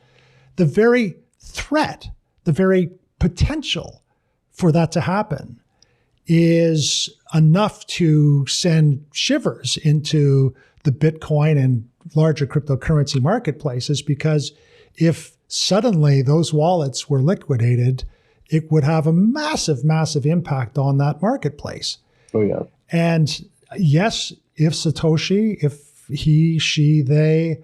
The very threat, the very potential for that to happen is enough to send shivers into the Bitcoin and larger cryptocurrency marketplaces, because if suddenly those wallets were liquidated, it would have a massive, massive impact on that marketplace. Oh, yeah. And yes, if Satoshi, if he, she, they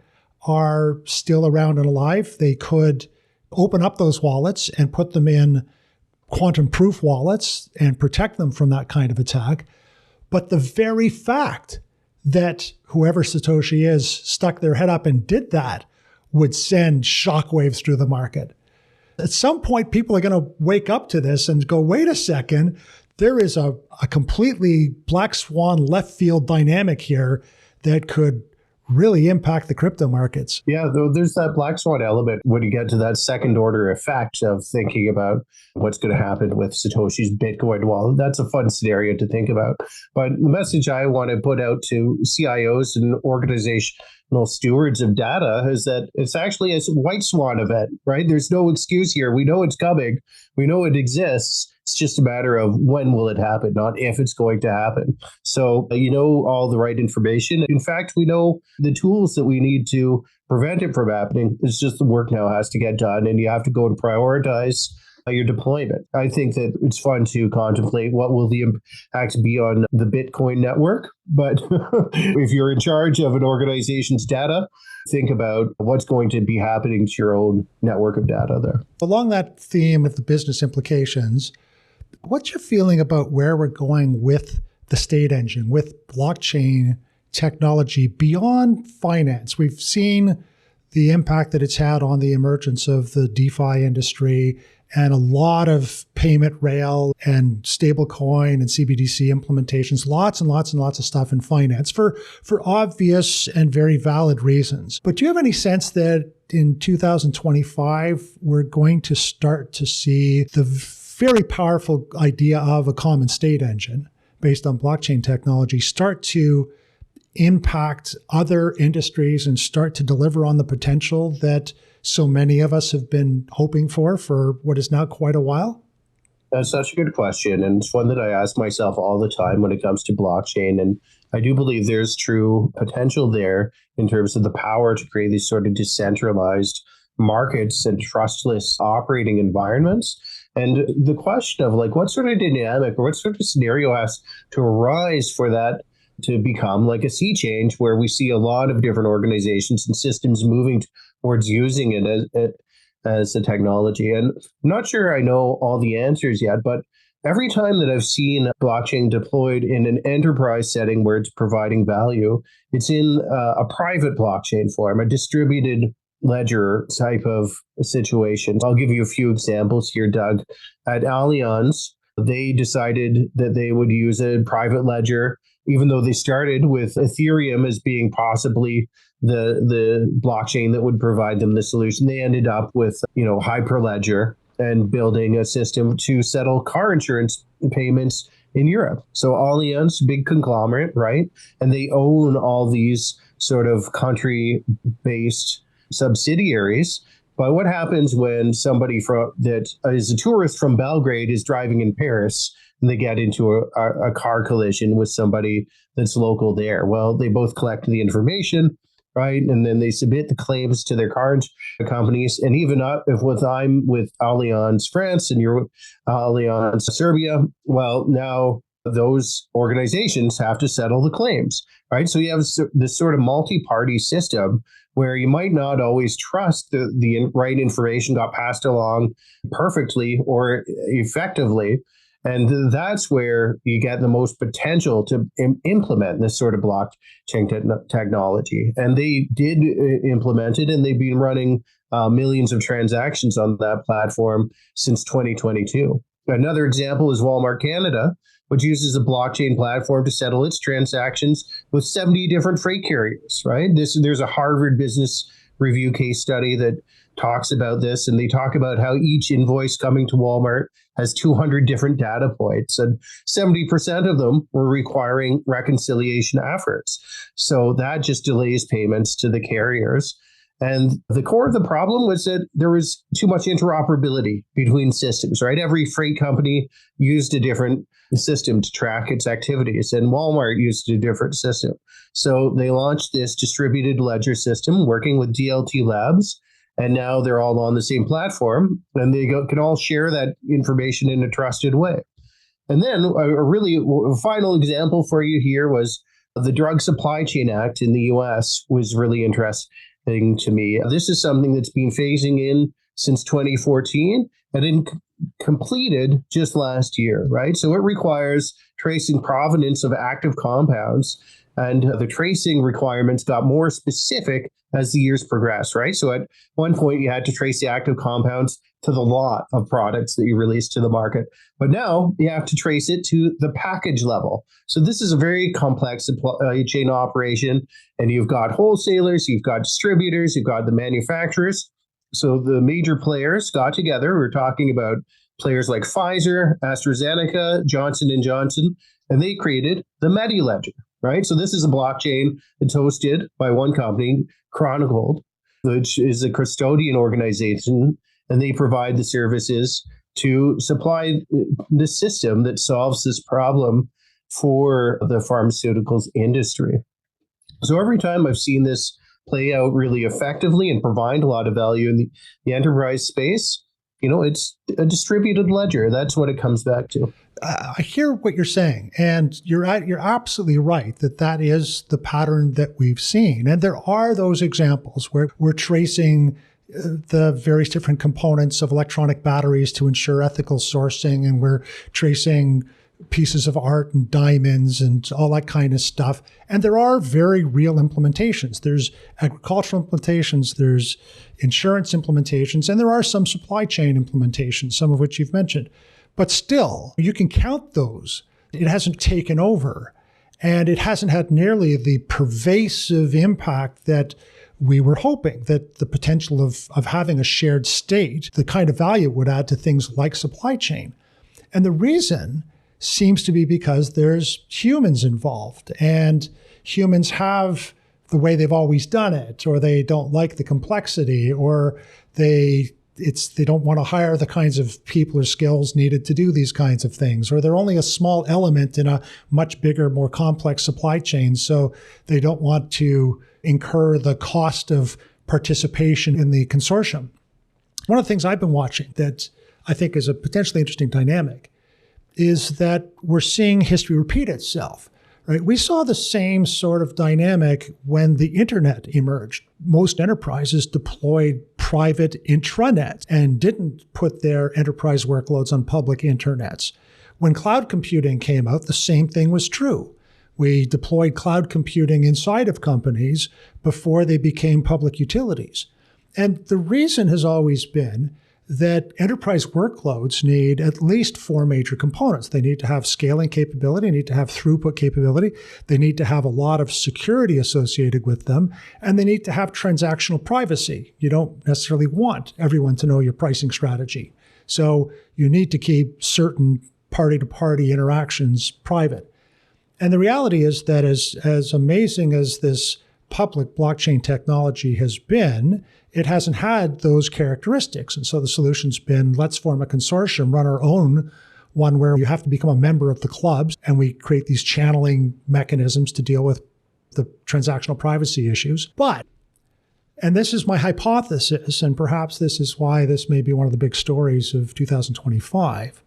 are still around and alive, they could open up those wallets and put them in quantum proof wallets and protect them from that kind of attack. But the very fact that whoever Satoshi is stuck their head up and did that would send shockwaves through the market. At some point, people are going to wake up to this and go, wait a second, there is a completely black swan left field dynamic here that could really impact the crypto markets. Yeah, there's that black swan element when you get to that second order effect of thinking about what's going to happen with Satoshi's Bitcoin wallet. That's a fun scenario to think about. But the message I want to put out to CIOs and organizational stewards of data is that it's actually a white swan event, right? There's no excuse here. We know it's coming. We know it exists. It's just a matter of when will it happen, not if it's going to happen. So you know all the right information. In fact, we know the tools that we need to prevent it from happening. It's just the work now has to get done, and you have to go and prioritize your deployment. I think that it's fun to contemplate what will the impact be on the Bitcoin network. But if you're in charge of an organization's data, think about what's going to be happening to your own network of data there. Along that theme of the business implications, what's your feeling about where we're going with the state engine, with blockchain technology beyond finance? We've seen the impact that it's had on the emergence of the DeFi industry and a lot of payment rail and stablecoin and CBDC implementations, lots and lots and lots of stuff in finance for obvious and very valid reasons. But do you have any sense that in 2025, we're going to start to see the very powerful idea of a common state engine based on blockchain technology start to impact other industries and start to deliver on the potential that so many of us have been hoping for what is now quite a while? That's such a good question. And it's one that I ask myself all the time when it comes to blockchain. And I do believe there's true potential there in terms of the power to create these sort of decentralized markets and trustless operating environments. And the question of what sort of dynamic or what sort of scenario has to arise for that to become like a sea change where we see a lot of different organizations and systems moving towards using it as a technology. And I'm not sure I know all the answers yet, but every time that I've seen blockchain deployed in an enterprise setting where it's providing value, it's in a private blockchain form, a distributed ledger type of situation. I'll give you a few examples here, Doug. At Allianz, they decided that they would use a private ledger, even though they started with Ethereum as being possibly the blockchain that would provide them the solution. They ended up with, Hyperledger and building a system to settle car insurance payments in Europe. So Allianz, big conglomerate, right? And they own all these sort of country-based subsidiaries. But what happens when somebody that is a tourist from Belgrade is driving in Paris and they get into a car collision with somebody that's local there? Well, they both collect the information, right? And then they submit the claims to their car companies. And even if I'm with Allianz France and you're with Allianz Serbia, well, now those organizations have to settle the claims, right? So you have this sort of multi-party system where you might not always trust the right information got passed along perfectly or effectively. And that's where you get the most potential to implement this sort of blockchain technology. And they did implement it, and they've been running millions of transactions on that platform since 2022. Another example is Walmart Canada, which uses a blockchain platform to settle its transactions with 70 different freight carriers, right? There's a Harvard Business Review case study that talks about this, and they talk about how each invoice coming to Walmart has 200 different data points, and 70% of them were requiring reconciliation efforts. So that just delays payments to the carriers. And the core of the problem was that there was too much interoperability between systems, right? Every freight company used a different system to track its activities, and Walmart used a different system. So they launched this distributed ledger system working with DLT Labs, and now they're all on the same platform, and they can all share that information in a trusted way. And then a final example for you here was the Drug Supply Chain Act in the US was really interesting to me. This is something that's been phasing in since 2014 and completed just last year, right? So it requires tracing provenance of active compounds, and the tracing requirements got more specific as the years progressed, right? So at one point, you had to trace the active compounds to the lot of products that you released to the market. But now you have to trace it to the package level. So this is a very complex supply chain operation. And you've got wholesalers, you've got distributors, you've got the manufacturers. So the major players got together. We're talking about players like Pfizer, AstraZeneca, Johnson & Johnson, and they created the MediLedger, right? So this is a blockchain that's hosted by one company, Chronicled, which is a custodian organization, and they provide the services to supply the system that solves this problem for the pharmaceuticals industry. So every time I've seen this play out really effectively and provide a lot of value in the enterprise space, it's a distributed ledger. That's what it comes back to. I hear what you're saying, and you're absolutely right that is the pattern that we've seen. And there are those examples where we're tracing the various different components of electronic batteries to ensure ethical sourcing, and we're tracing pieces of art and diamonds and all that kind of stuff. And there are very real implementations. There's agricultural implementations, there's insurance implementations, and there are some supply chain implementations, some of which you've mentioned. But still, you can count those. It hasn't taken over, and it hasn't had nearly the pervasive impact that we were hoping, that the potential of having a shared state, the kind of value it would add to things like supply chain. And the reason seems to be because there's humans involved, and humans have the way they've always done it, or they don't like the complexity, or they don't want to hire the kinds of people or skills needed to do these kinds of things, or they're only a small element in a much bigger, more complex supply chain, so they don't want to incur the cost of participation in the consortium. One of the things I've been watching that I think is a potentially interesting dynamic is that we're seeing history repeat itself. Right? We saw the same sort of dynamic when the internet emerged. Most enterprises deployed private intranets and didn't put their enterprise workloads on public internets. When cloud computing came out, the same thing was true. We deployed cloud computing inside of companies before they became public utilities. And the reason has always been that enterprise workloads need at least four major components. They need to have scaling capability, they need to have throughput capability, they need to have a lot of security associated with them, and they need to have transactional privacy. You don't necessarily want everyone to know your pricing strategy. So you need to keep certain party-to-party interactions private. And the reality is that as amazing as this public blockchain technology has been, it hasn't had those characteristics. And so the solution's been, let's form a consortium, run our own one where you have to become a member of the clubs, and we create these channeling mechanisms to deal with the transactional privacy issues. But, and this is my hypothesis, and perhaps this is why this may be one of the big stories of 2025,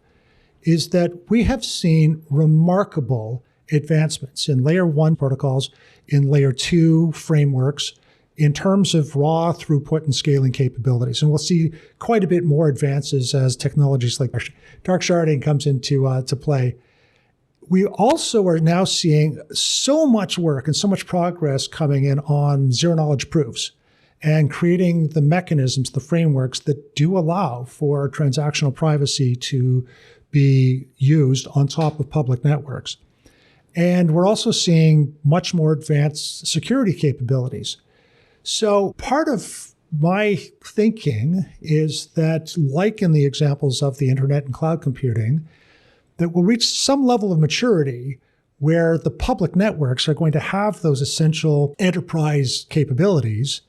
is that we have seen remarkable advancements in layer 1 protocols, in layer 2 frameworks, in terms of raw throughput and scaling capabilities. And we'll see quite a bit more advances as technologies like dark sharding comes into to play. We also are now seeing so much work and so much progress coming in on zero-knowledge proofs and creating the mechanisms, the frameworks that do allow for transactional privacy to be used on top of public networks. And we're also seeing much more advanced security capabilities. So part of my thinking is that, like in the examples of the internet and cloud computing, that we'll reach some level of maturity where the public networks are going to have those essential enterprise capabilities.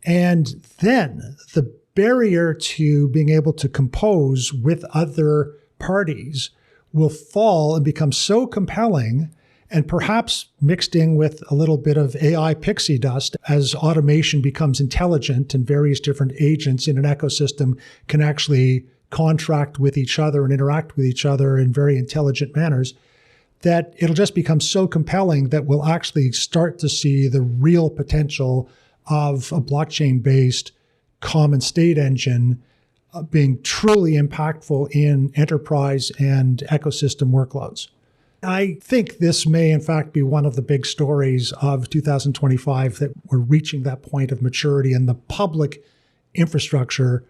And then the barrier to being able to compose with other parties will fall and become so compelling, and perhaps mixed in with a little bit of AI pixie dust as automation becomes intelligent and various different agents in an ecosystem can actually contract with each other and interact with each other in very intelligent manners, that it'll just become so compelling that we'll actually start to see the real potential of a blockchain-based common state engine being truly impactful in enterprise and ecosystem workloads. I think this may, in fact, be one of the big stories of 2025, that we're reaching that point of maturity in the public infrastructure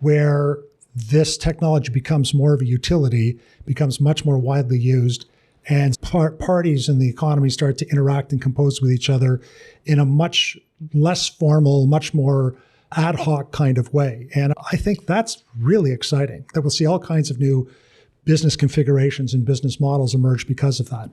where this technology becomes more of a utility, becomes much more widely used, and parties in the economy start to interact and compose with each other in a much less formal, much more ad hoc kind of way. And I think that's really exciting, that we'll see all kinds of new business configurations and business models emerge because of that.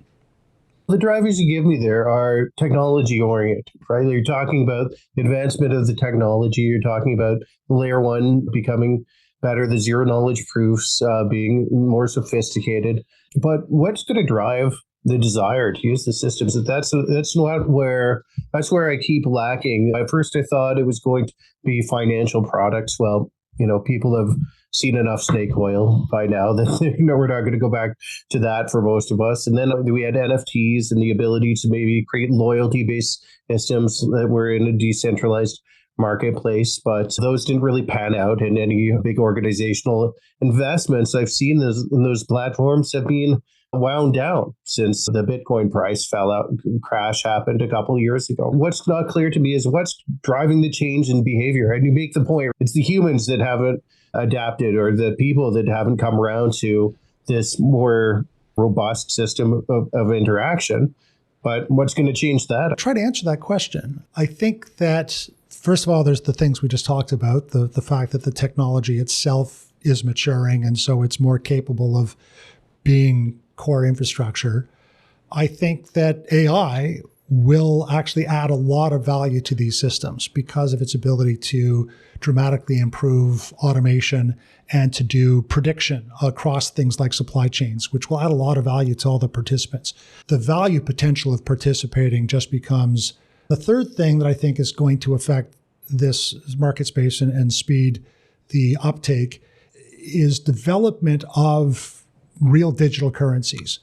The drivers you give me there are technology oriented, right? You're talking about the advancement of the technology. You're talking about layer 1 becoming better, the zero knowledge proofs being more sophisticated. But what's going to drive the desire to use the systems? That's not where I keep lacking. At first, I thought it was going to be financial products. Well, people have seen enough snake oil by now that we're not going to go back to that for most of us. And then we had NFTs and the ability to maybe create loyalty-based systems that were in a decentralized marketplace, but those didn't really pan out, and any big organizational investments I've seen in those platforms have been wound down since the Bitcoin price fell out. Crash happened a couple of years ago. What's not clear to me is what's driving the change in behavior. And you make the point, it's the humans that haven't adapted, or the people that haven't come around to this more robust system of interaction. But what's going to change that? I'll try to answer that question. I think that, first of all, there's the things we just talked about, the fact that the technology itself is maturing, and so it's more capable of being core infrastructure. I think that AI will actually add a lot of value to these systems because of its ability to dramatically improve automation and to do prediction across things like supply chains, which will add a lot of value to all the participants. The value potential of participating just becomes the third thing that I think is going to affect this market space and speed the uptake is development of real digital currencies,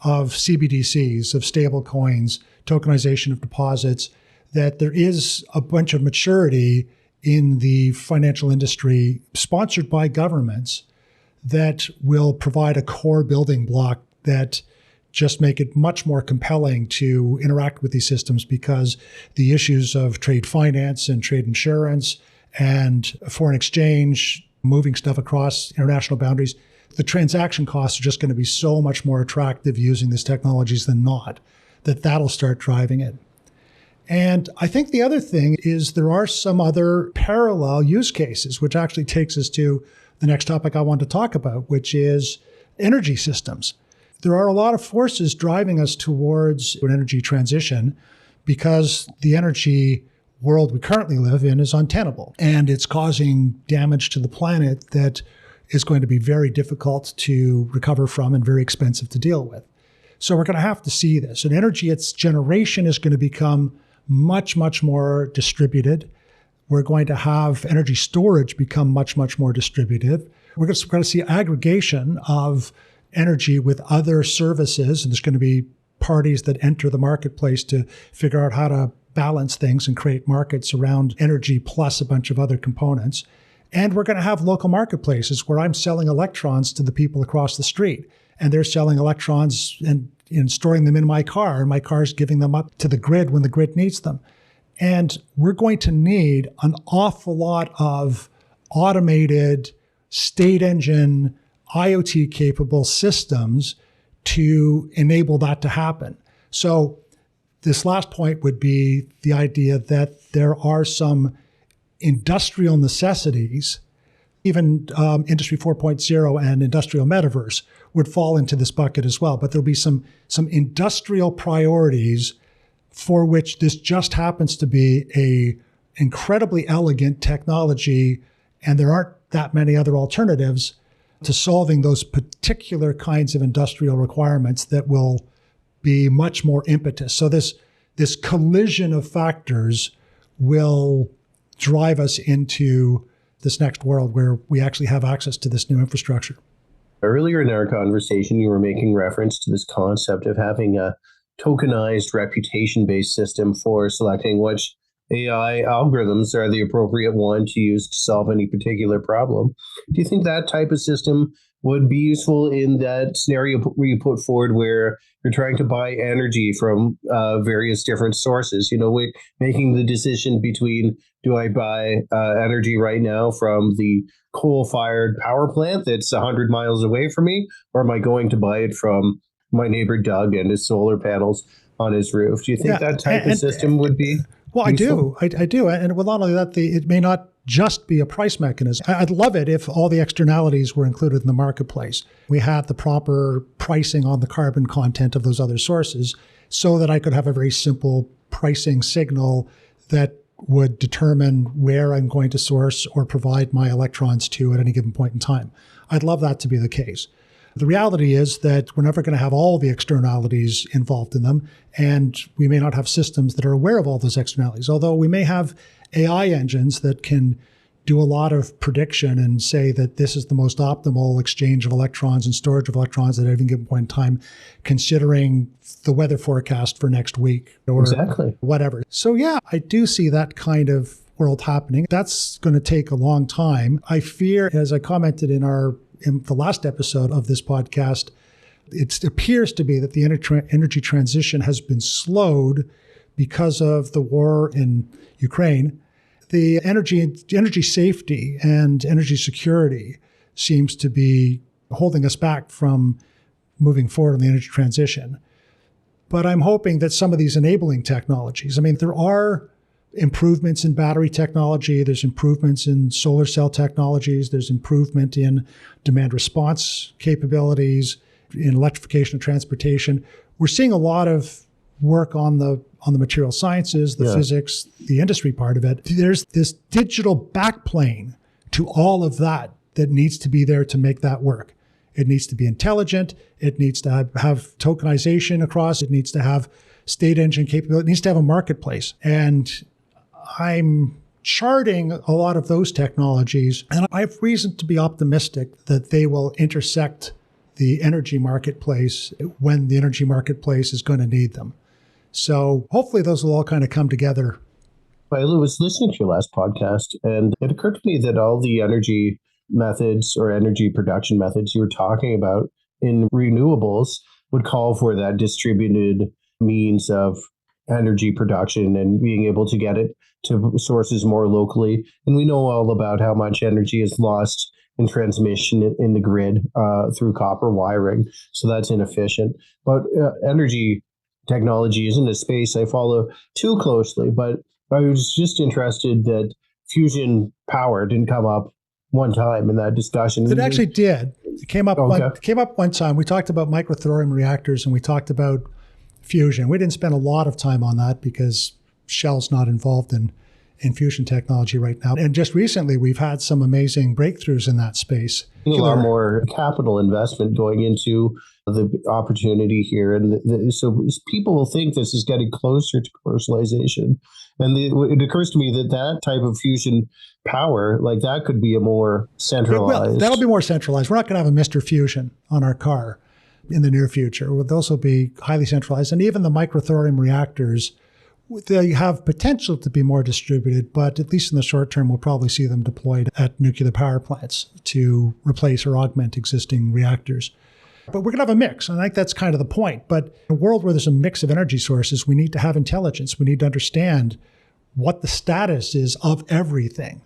of CBDCs, of stable coins, tokenization of deposits, that there is a bunch of maturity in the financial industry sponsored by governments that will provide a core building block that just make it much more compelling to interact with these systems, because the issues of trade finance and trade insurance and foreign exchange, moving stuff across international boundaries, the transaction costs are just going to be so much more attractive using these technologies than not, that'll start driving it. And I think the other thing is there are some other parallel use cases, which actually takes us to the next topic I want to talk about, which is energy systems. There are a lot of forces driving us towards an energy transition because the energy world we currently live in is untenable, and it's causing damage to the planet that is going to be very difficult to recover from and very expensive to deal with. So we're going to have to see this. And energy, its generation is going to become much, much more distributed. We're going to have energy storage become much, much more distributed. We're going to see aggregation of energy with other services, and there's going to be parties that enter the marketplace to figure out how to balance things and create markets around energy plus a bunch of other components. And we're going to have local marketplaces where I'm selling electrons to the people across the street, and they're selling electrons and storing them in my car, and my car's giving them up to the grid when the grid needs them. And we're going to need an awful lot of automated state engine, IoT-capable systems to enable that to happen. So this last point would be the idea that there are some industrial necessities, even Industry 4.0 and industrial metaverse would fall into this bucket as well. But there'll be some industrial priorities for which this just happens to be a incredibly elegant technology, and there aren't that many other alternatives to solving those particular kinds of industrial requirements that will be much more impetus. So this collision of factors will drive us into this next world where we actually have access to this new infrastructure. Earlier in our conversation, you were making reference to this concept of having a tokenized reputation-based system for selecting which AI algorithms are the appropriate one to use to solve any particular problem. Do you think that type of system would be useful in that scenario where you put forward where you're trying to buy energy from various different sources? You know, making the decision between, do I buy energy right now from the coal-fired power plant that's 100 miles away from me, or am I going to buy it from my neighbor Doug and his solar panels on his roof? Do you think that type of system would be Well, useful? I do. And with not only that, it may not just be a price mechanism. I'd love it if all the externalities were included in the marketplace. We had the proper pricing on the carbon content of those other sources so that I could have a very simple pricing signal that would determine where I'm going to source or provide my electrons to at any given point in time. I'd love that to be the case. The reality is that we're never going to have all the externalities involved in them, and we may not have systems that are aware of all those externalities, although we may have AI engines that can do a lot of prediction and say that this is the most optimal exchange of electrons and storage of electrons at any given point in time, considering the weather forecast for next week or whatever. So yeah, I do see that kind of world happening. That's going to take a long time. I fear, as I commented in the last episode of this podcast, it appears to be that the energy transition has been slowed because of the war in Ukraine. The energy safety and energy security seems to be holding us back from moving forward on the energy transition. But I'm hoping that some of these enabling technologies, I mean, there are improvements in battery technology, there's improvements in solar cell technologies, there's improvement in demand response capabilities, in electrification of transportation. We're seeing a lot of work on the material sciences, the physics, the industry part of it. There's this digital backplane to all of that needs to be there to make that work. It needs to be intelligent. It needs to have tokenization across. It needs to have state engine capability. It needs to have a marketplace. And I'm charting a lot of those technologies, and I have reason to be optimistic that they will intersect the energy marketplace when the energy marketplace is going to need them. So hopefully those will all kind of come together. I was listening to your last podcast, and it occurred to me that all the energy methods or energy production methods you were talking about in renewables would call for that distributed means of energy production and being able to get it to sources more locally. And we know all about how much energy is lost in transmission in the grid through copper wiring. So that's inefficient. But energy technology isn't a space I follow too closely, but I was just interested that fusion power didn't come up one time in that discussion. It actually did. It came up, one time. We talked about microthorium reactors and we talked about fusion. We didn't spend a lot of time on that because Shell's not involved in fusion technology right now. And just recently, we've had some amazing breakthroughs in that space. A lot more capital investment going into the opportunity here. And so people will think this is getting closer to commercialization. And it occurs to me that type of fusion power, like that could be a more centralized. That'll be more centralized. We're not going to have a Mr. Fusion on our car in the near future. Those will be highly centralized. And even the microthorium reactors, they have potential to be more distributed, but at least in the short term, we'll probably see them deployed at nuclear power plants to replace or augment existing reactors. But we're going to have a mix. And I think that's kind of the point. But in a world where there's a mix of energy sources, we need to have intelligence. We need to understand what the status is of everything.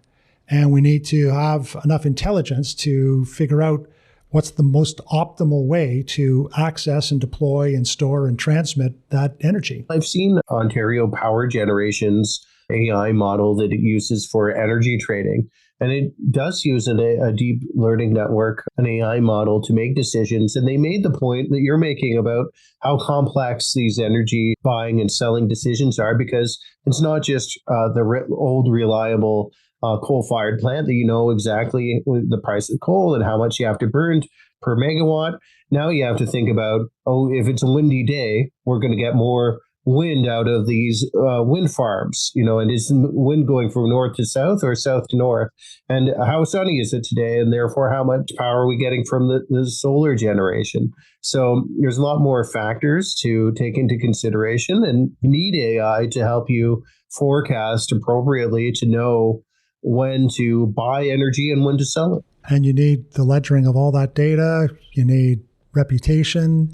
And we need to have enough intelligence to figure out what's the most optimal way to access and deploy and store and transmit that energy. I've seen Ontario Power Generation's AI model that it uses for energy trading. And it does use a deep learning network, an AI model to make decisions. And they made the point that you're making about how complex these energy buying and selling decisions are, because it's not just the old reliable coal-fired plant that you know exactly the price of coal and how much you have to burn per megawatt. Now you have to think about, if it's a windy day, we're going to get more wind out of these wind farms, and is wind going from north to south or south to north? And how sunny is it today? And therefore, how much power are we getting from the solar generation? So there's a lot more factors to take into consideration, and you need AI to help you forecast appropriately to know when to buy energy and when to sell it. And you need the ledgering of all that data. You need reputation.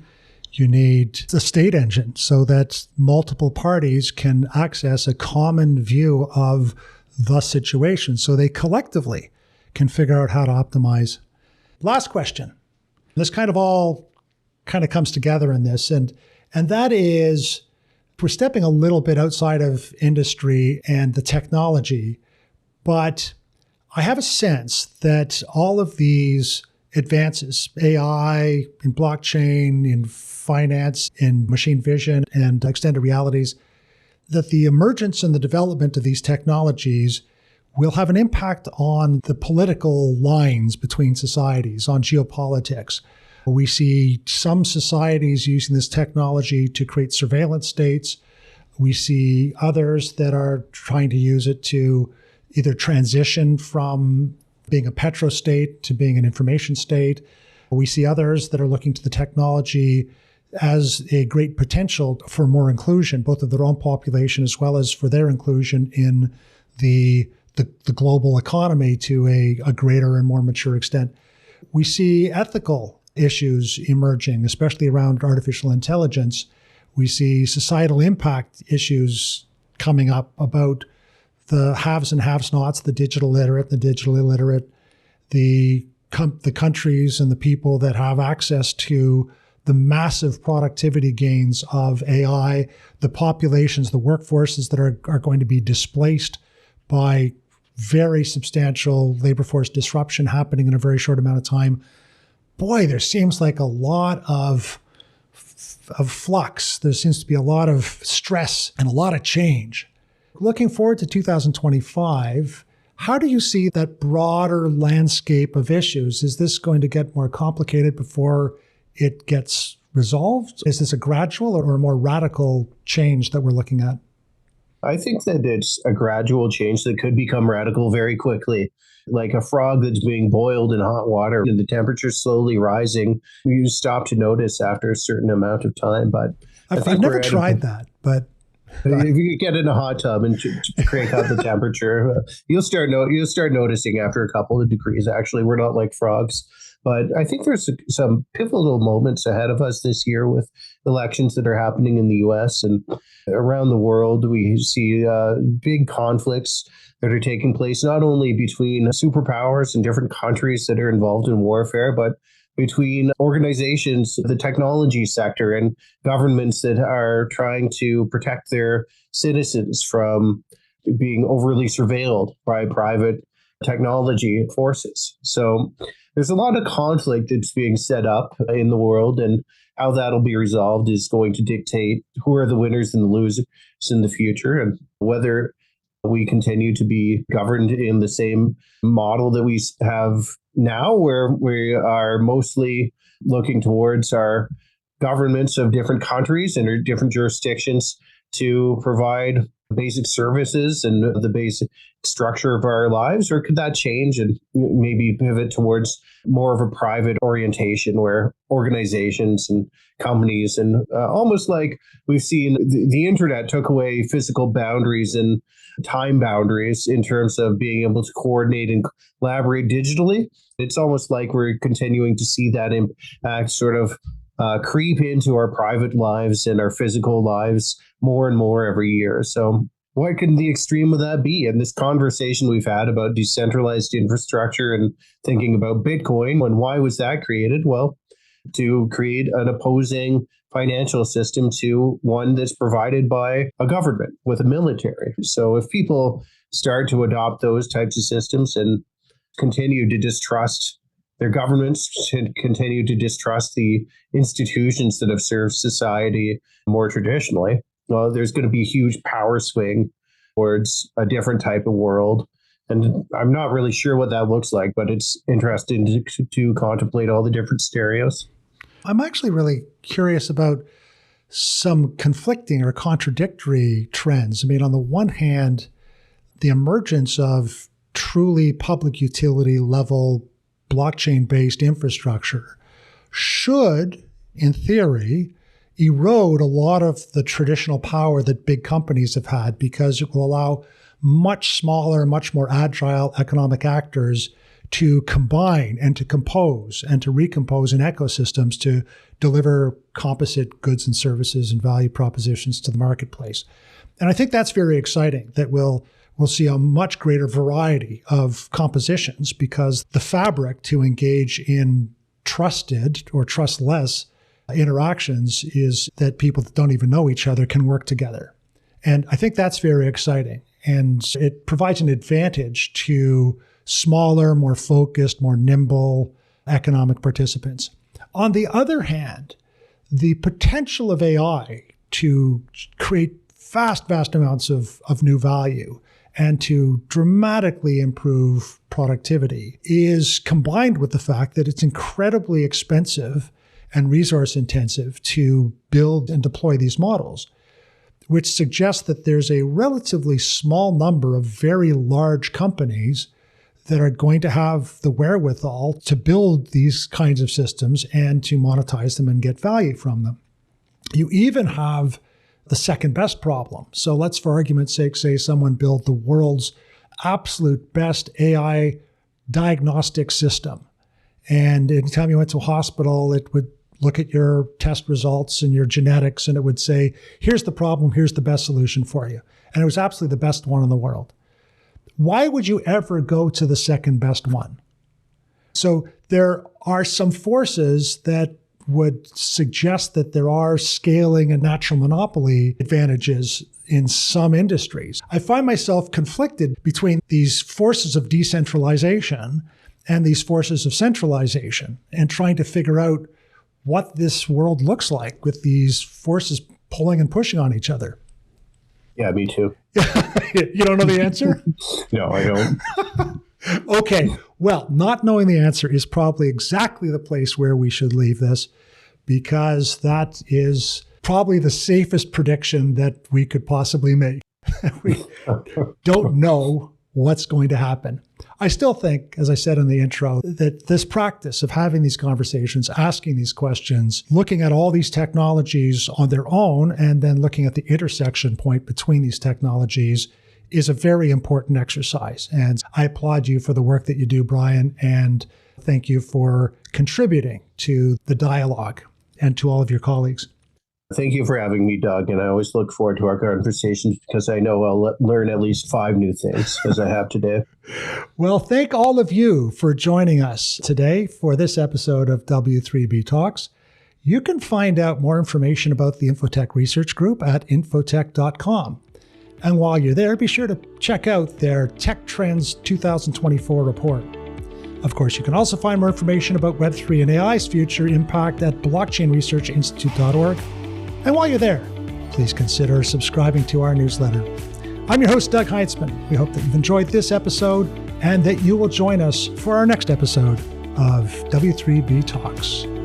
You need a state engine so that multiple parties can access a common view of the situation so they collectively can figure out how to optimize. Last question. This all comes together in this. And that is, we're stepping a little bit outside of industry and the technology, but I have a sense that all of these advances, AI, in blockchain, in finance, in machine vision, and extended realities, that the emergence and the development of these technologies will have an impact on the political lines between societies, on geopolitics. We see some societies using this technology to create surveillance states. We see others that are trying to use it to either transition from being a petrostate to being an information state. We see others that are looking to the technology as a great potential for more inclusion, both of their own population as well as for their inclusion in the global economy to a greater and more mature extent. We see ethical issues emerging, especially around artificial intelligence. We see societal impact issues coming up about the haves and have-nots, the digital literate, the digital illiterate, the countries and the people that have access to the massive productivity gains of AI, the populations, the workforces that are going to be displaced by very substantial labor force disruption happening in a very short amount of time. Boy, there seems like a lot of flux. There seems to be a lot of stress and a lot of change. Looking forward to 2025, how do you see that broader landscape of issues? Is this going to get more complicated before it gets resolved? Is this a gradual or a more radical change that we're looking at? I think that it's a gradual change that could become radical very quickly. Like a frog that's being boiled in hot water and the temperature slowly rising, you stop to notice after a certain amount of time. But I've never tried that, but if you get in a hot tub and to crank up the temperature, you'll start noticing after a couple of degrees. Actually, we're not like frogs. But I think there's some pivotal moments ahead of us this year with elections that are happening in the US and around the world. We see big conflicts that are taking place, not only between superpowers and different countries that are involved in warfare, but between organizations, the technology sector, and governments that are trying to protect their citizens from being overly surveilled by private technology forces. So there's a lot of conflict that's being set up in the world, and how that'll be resolved is going to dictate who are the winners and the losers in the future, and whether we continue to be governed in the same model that we have now, where we are mostly looking towards our governments of different countries and different jurisdictions to provide basic services and the basic structure of our lives, or could that change and maybe pivot towards more of a private orientation where organizations and companies and almost like we've seen the internet took away physical boundaries and time boundaries in terms of being able to coordinate and collaborate digitally. It's almost like we're continuing to see that impact sort of creep into our private lives and our physical lives more and more every year. So what could the extreme of that be? And this conversation we've had about decentralized infrastructure and thinking about Bitcoin, and why was that created? Well, to create an opposing financial system to one that's provided by a government with a military. So if people start to adopt those types of systems and continue to distrust their governments, continue to distrust the institutions that have served society more traditionally, well, there's going to be a huge power swing towards a different type of world. And I'm not really sure what that looks like, but it's interesting to contemplate all the different scenarios. I'm actually really curious about some conflicting or contradictory trends. I mean, on the one hand, the emergence of truly public utility level blockchain-based infrastructure should, in theory, erode a lot of the traditional power that big companies have had, because it will allow much smaller, much more agile economic actors to combine and to compose and to recompose in ecosystems to deliver composite goods and services and value propositions to the marketplace. And I think that's very exciting, that we'll see a much greater variety of compositions, because the fabric to engage in trusted or trustless interactions is that people that don't even know each other can work together. And I think that's very exciting. And it provides an advantage to smaller, more focused, more nimble economic participants. On the other hand, the potential of AI to create vast amounts of new value and to dramatically improve productivity is combined with the fact that it's incredibly expensive and resource intensive to build and deploy these models, which suggests that there's a relatively small number of very large companies that are going to have the wherewithal to build these kinds of systems and to monetize them and get value from them. You even have the second best problem. So let's, for argument's sake, say someone built the world's absolute best AI diagnostic system. And anytime you went to a hospital, it would look at your test results and your genetics, and it would say, here's the problem, here's the best solution for you. And it was absolutely the best one in the world. Why would you ever go to the second best one? So there are some forces that would suggest that there are scaling and natural monopoly advantages in some industries. I find myself conflicted between these forces of decentralization and these forces of centralization, and trying to figure out what this world looks like with these forces pulling and pushing on each other. Yeah, me too. You don't know the answer? No, I don't. Okay. Well, not knowing the answer is probably exactly the place where we should leave this, because that is probably the safest prediction that we could possibly make. We don't know what's going to happen. I still think, as I said in the intro, that this practice of having these conversations, asking these questions, looking at all these technologies on their own, and then looking at the intersection point between these technologies is a very important exercise. And I applaud you for the work that you do, Brian, and thank you for contributing to the dialogue and to all of your colleagues. Thank you for having me, Doug. And I always look forward to our conversations because I know I'll learn at least 5 new things as I have today. Well, thank all of you for joining us today for this episode of W3B Talks. You can find out more information about the Infotech Research Group at infotech.com. And while you're there, be sure to check out their Tech Trends 2024 report. Of course, you can also find more information about Web3 and AI's future impact at blockchainresearchinstitute.org. And while you're there, please consider subscribing to our newsletter. I'm your host, Doug Heintzman. We hope that you've enjoyed this episode and that you will join us for our next episode of W3B Talks.